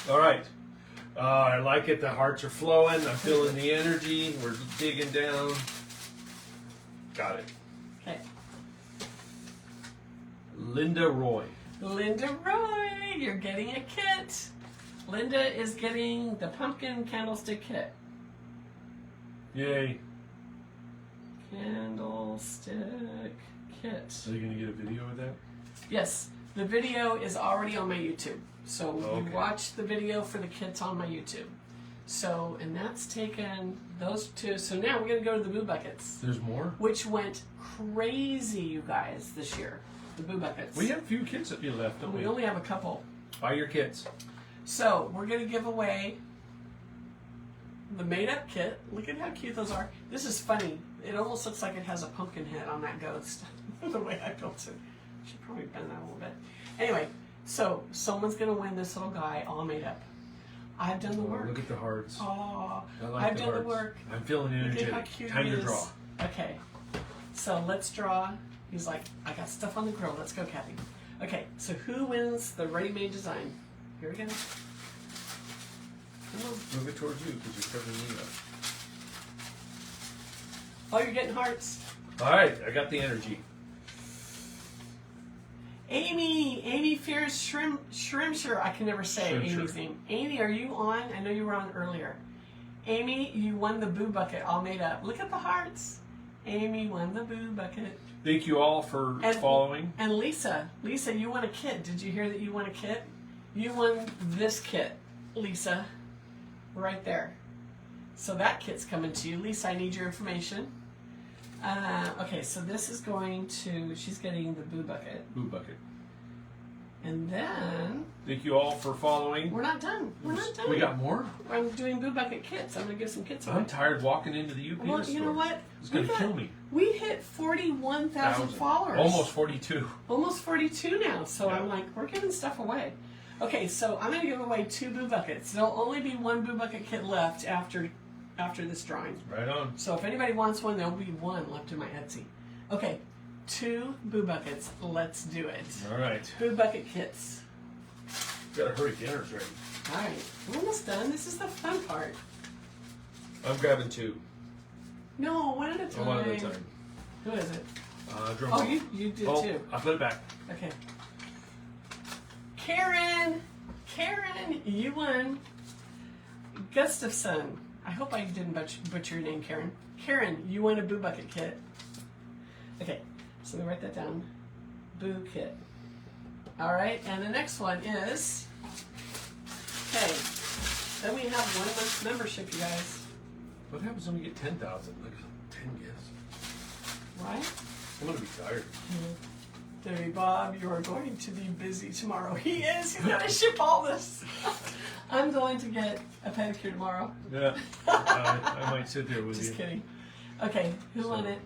All right. I like it. The hearts are flowing. I'm feeling the energy. We're digging down. Got it. Okay. Linda Roy. Linda Roy, you're getting a kit. Linda is getting the pumpkin candlestick kit. Yay. Candlestick kit. Are you going to get a video of that? Yes, the video is already on my YouTube. So Okay. you watch the video for the kits on my YouTube. So, and that's taken those two. So now we're going to go to the Boo Buckets, There's more? which went crazy, you guys, this year. the boo buckets. We have a few kits that you left, don't We we? only have a couple. Buy your kits. So we're going to give away the made-up kit. Look at how cute those are. This is funny. It almost looks like it has a pumpkin head on that ghost. The way I built it. Should probably bend that a little bit. Anyway, so someone's going to win this little guy all made up. I've done the work. Look at the hearts. Oh, I like I've the done hearts. the work. I'm feeling Look at how energetic. cute Time it to is. draw. Okay, so let's draw. He's like, I got stuff on the grill. Let's go, Kathy. Okay, so who wins the ready-made design? Here we go. Come on. Move it towards you because you're covering me up. Oh, you're getting hearts. All right, I got the energy. Amy Fierce Shrimsher. I can never say Shrimsher. Amy's name. Amy, are you on? I know you were on earlier. Amy, you won the boo bucket all made up. Look at the hearts. Amy won the boo bucket. Thank you all for following. And Lisa, you won a kit. Did you hear that you won a kit? You won this kit, Lisa, right there. So that kit's coming to you. Lisa, I need your information. Okay, so this is going to, she's getting the boo bucket. Boo bucket. And then, Thank you all for following. we're not done. We're not done. We got more? I'm doing boo bucket kits. I'm going to give some kits away. I'm tired walking into the UPS Well, store. you know what? It's going to kill me. We hit 41,000 followers. Almost 42. Almost 42 now. So Yeah. I'm like, we're giving stuff away. Okay, so I'm going to give away 2 boo buckets. There'll only be 1 boo bucket kit left after this drawing. Right on. So if anybody wants one, there'll be 1 left in my Etsy. Okay, 2 boo buckets. Let's do it. All right. Boo bucket kits. Gotta hurry, dinner's ready. All right, we're almost done. This is the fun part. I'm grabbing 2. No, one at a time. One at a time. Who is it? Drum Oh, roll. you did Oh, too. I put it back. Okay. Karen, you won. Gustafson. I hope I didn't butcher your name, Karen. Karen, you won a boo bucket kit. Okay, so let me write that down. Boo kit. All right, and the next one is, okay, then we have 1 month membership, you guys. What happens when we get 10,000? Like 10 gifts. Right? I'm gonna be tired. Debbie Bob, you are going to be busy tomorrow. He is. He's gonna ship all this. I'm going to get a pedicure tomorrow. Yeah. I might sit there with Just you. kidding. Okay, who won it?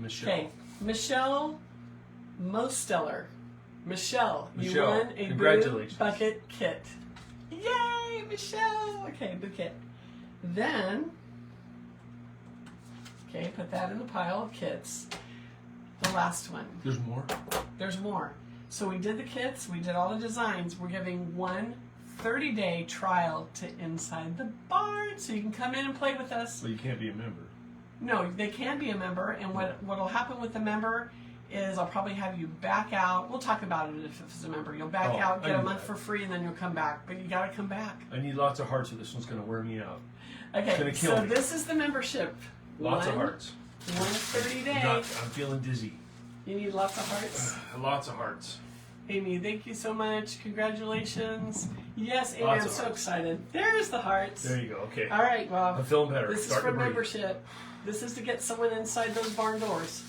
Michelle. Okay, Michelle Mosteller. Michelle, you Michelle, won a congratulations. boo bucket kit. Yay, Michelle! Okay, boo kit. Then, okay, put that in the pile of kits. The last one. There's more? There's more. So we did the kits, we did all the designs. We're giving 1 30-day trial to Inside the Barn, so you can come in and play with us. But you can't be a member. No, they can be a member, and what'll happen with the member is I'll probably have you back out. We'll talk about it if it's a member. You'll back Oh, out, I get a knew month that. for free, and then you'll come back. But you gotta come back. I need lots of hearts or this one's gonna wear me out. Okay, gonna kill so me. this is the membership. Lots of One- hearts. 1 30-day. I'm feeling dizzy. You need lots of hearts. Lots of hearts. Amy, thank you so much. Congratulations. Yes, Amy, Lots I'm of so hearts. excited. There's the hearts. There you go. Okay. All right, well, I'm feeling better. this is Starting for to breathe. membership. This is to get someone inside those barn doors.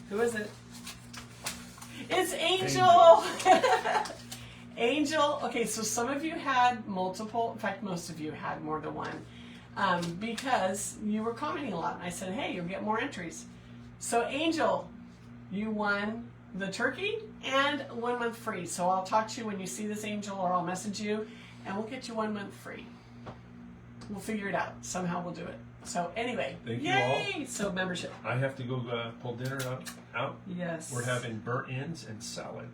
Who is it? It's Angel. Angel. Okay, so some of you had multiple. In fact, most of you had more than one, because you were commenting a lot. And I said, hey, you'll get more entries. So Angel, you won the turkey and 1 month free. So I'll talk to you when you see this, Angel, or I'll message you, and we'll get you 1 month free. We'll figure it out. Somehow we'll do it. So anyway, Thank you yay! So membership. I have to go pull dinner out. Yes. We're having burnt ends and salad.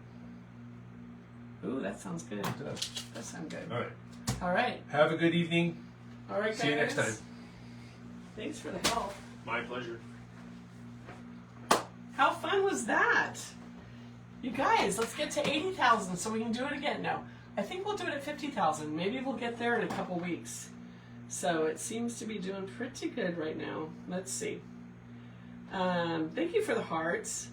Ooh, that sounds good. It does. That sounds good. All right. All right. Have a good evening. All right, guys. See you next time. Thanks for the help. My pleasure. How fun was that? You guys, let's get to 80,000 so we can do it again. No, I think we'll do it at 50,000. Maybe we'll get there in a couple weeks. So it seems to be doing pretty good right now. Let's see. Thank you for the hearts.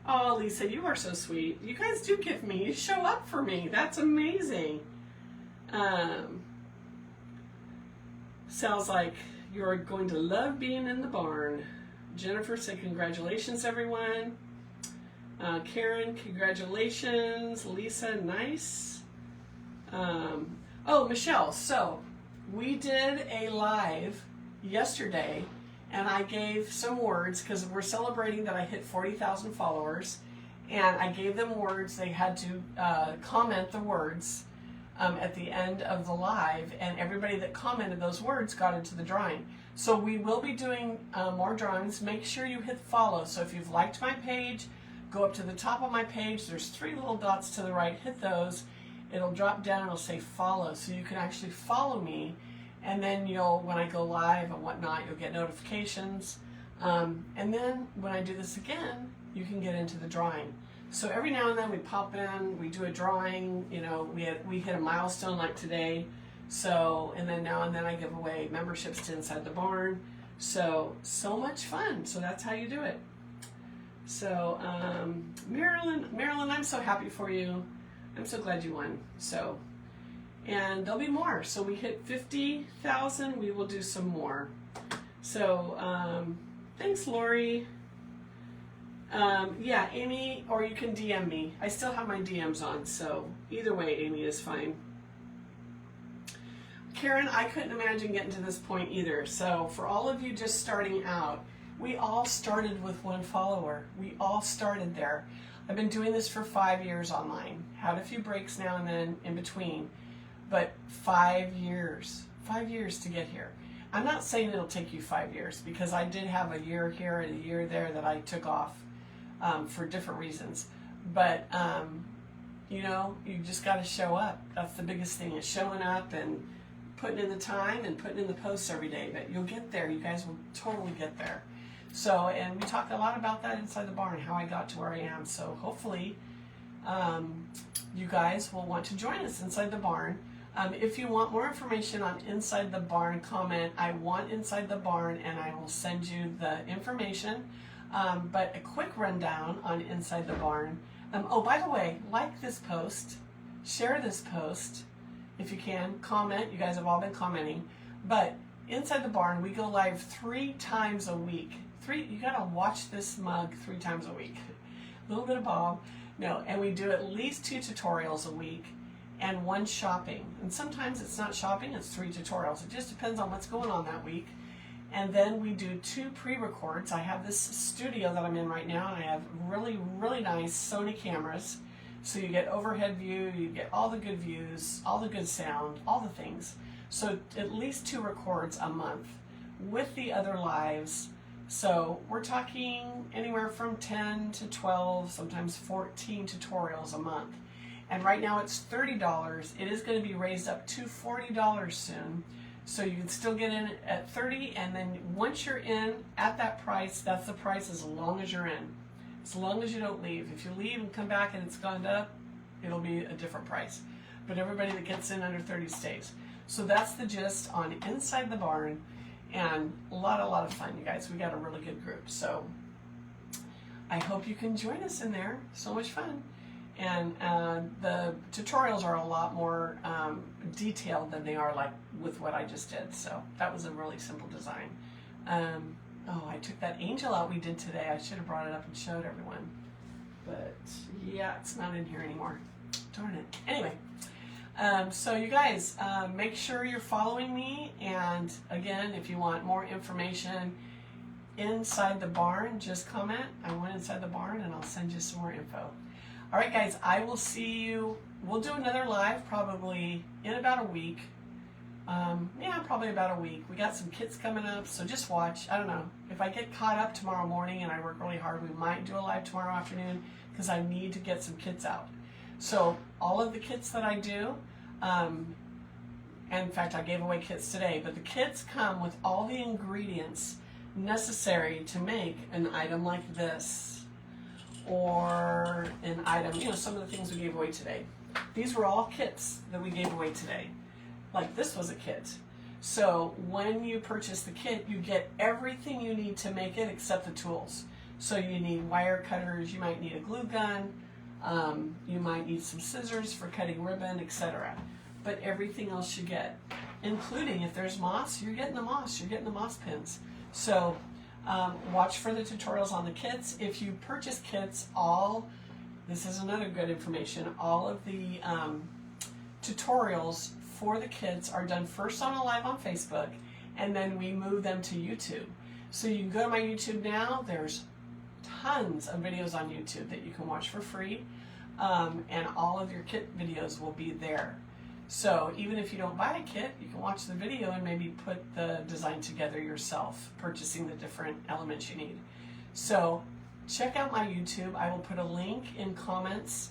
Oh, Lisa, you are so sweet. You guys do give me. You show up for me. That's amazing. Sounds like you're going to love being in the barn. Jennifer said, congratulations, everyone. Karen, congratulations. Lisa, nice. Oh, Michelle, so we did a live yesterday, and I gave some words because we're celebrating that I hit 40,000 followers, and I gave them words. They had to comment the words at the end of the live, and everybody that commented those words got into the drawing. So we will be doing more drawings. Make sure you hit follow. So if you've liked my page, go up to the top of my page. There's 3 little dots to the right. Hit those. It'll drop down and it'll say follow. So you can actually follow me, and then when I go live and whatnot, you'll get notifications. And then when I do this again, you can get into the drawing. So every now and then we pop in, we do a drawing, we hit a milestone like today. So, and then now and then I give away memberships to Inside the Barn. So much fun. So that's how you do it. So, Marilyn, I'm so happy for you. I'm so glad you won. So, and there'll be more. So we hit 50,000, we will do some more. So, thanks, Lori. Yeah, Amy, or you can DM me. I still have my DMs on, so either way, Amy is fine. Karen, I couldn't imagine getting to this point either. So for all of you just starting out, we all started with 1 follower. We all started there. I've been doing this for 5 years online. Had a few breaks now and then in between, but 5 years. 5 years to get here. I'm not saying it'll take you 5 years, because I did have a year here and a year there that I took off for different reasons. But, you just got to show up. That's the biggest thing, is showing up and putting in the time and putting in the posts every day. But you'll get there. You guys will totally get there. So, and we talked a lot about that Inside the Barn, how I got to where I am. So hopefully you guys will want to join us Inside the Barn. If you want more information on Inside the Barn, comment, I want Inside the Barn, and I will send you the information. But a quick rundown on Inside the Barn. Oh, by the way, like this post, share this post if you can, comment. You guys have all been commenting. But Inside the Barn, we go live 3 times a week. You gotta watch this mug 3 times a week. A little bit of Bob. No, and we do at least 2 tutorials a week and 1 shopping. And sometimes it's not shopping, it's 3 tutorials. It just depends on what's going on that week. And then we do 2 pre-records. I have this studio that I'm in right now, and I have really, really nice Sony cameras. So you get overhead view, you get all the good views, all the good sound, all the things. So at least 2 records a month with the other lives. So we're talking anywhere from 10 to 12, sometimes 14 tutorials a month. And right now it's $30. It is going to be raised up to $40 soon. So you can still get in at $30, and then once you're in at that price, that's the price as long as you're in. As long as you don't leave. If you leave and come back and it's gone up, it'll be a different price. But everybody that gets in under 30 stays. So that's the gist on Inside the Barn, and a lot of fun, you guys. We got a really good group. So I hope you can join us in there. So much fun. And the tutorials are a lot more detailed than they are like with what I just did. So that was a really simple design. Oh, I took that angel out we did today. I should have brought it up and showed everyone. But yeah, it's not in here anymore. Darn it. Anyway, so you guys, make sure you're following me. And again, if you want more information Inside the Barn, just comment, I want Inside the Barn, and I'll send you some more info. All right, guys, I will see you. We'll do another live probably in about a week. Yeah, probably about a week. We got some kits coming up, so just watch. I don't know. If I get caught up tomorrow morning and I work really hard, we might do a live tomorrow afternoon, because I need to get some kits out. So all of the kits that I do, and in fact, I gave away kits today, but the kits come with all the ingredients necessary to make an item like this, or an item, some of the things we gave away today. These were all kits that we gave away today. Like this was a kit. So when you purchase the kit, you get everything you need to make it except the tools. So you need wire cutters, you might need a glue gun, you might need some scissors for cutting ribbon, etc. But everything else you get, including if there's moss, you're getting the moss pins. So Watch for the tutorials on the kits. If you purchase kits, this is another good information, all of the tutorials for the kits are done first on a live on Facebook, and then we move them to YouTube. So you can go to my YouTube now. There's tons of videos on YouTube that you can watch for free, and all of your kit videos will be there. So even if you don't buy a kit, you can watch the video and maybe put the design together yourself, purchasing the different elements you need. So check out my YouTube. I will put a link in comments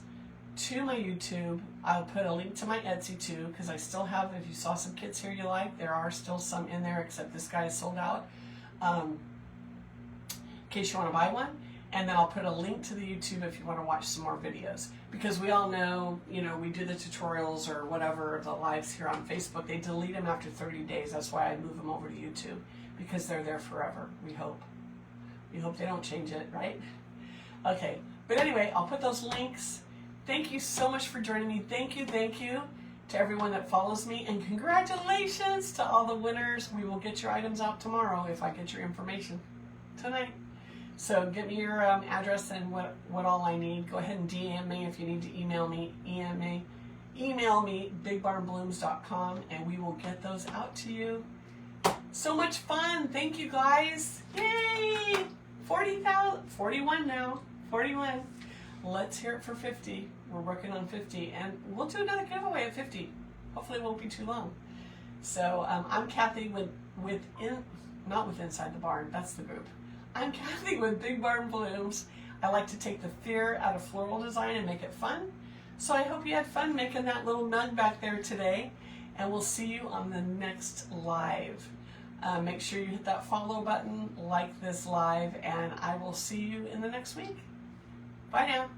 to my YouTube. I'll put a link to my Etsy too, because I still have, if you saw some kits here you like, there are still some in there, except this guy is sold out, in case you want to buy one. And then I'll put a link to the YouTube if you want to watch some more videos. Because we all know, we do the tutorials or whatever, the lives here on Facebook, they delete them after 30 days. That's why I move them over to YouTube, because they're there forever, we hope. We hope they don't change it, right? Okay, but anyway, I'll put those links. Thank you so much for joining me. Thank you to everyone that follows me, and congratulations to all the winners. We will get your items out tomorrow if I get your information tonight. So get me your address and what all I need. Go ahead and DM me if you need to email me. Email me bigbarnblooms.com, and we will get those out to you. So much fun. Thank you guys. Yay! 40,000, 41 now, 41. Let's hear it for 50. We're working on 50, and we'll do another giveaway at 50. Hopefully it won't be too long. So I'm Kathy not with Inside the Barn, that's the group. I'm Kathy with Big Barn Blooms. I like to take the fear out of floral design and make it fun. So I hope you had fun making that little mug back there today, and we'll see you on the next live. Make sure you hit that follow button, like this live, and I will see you in the next week. Bye now.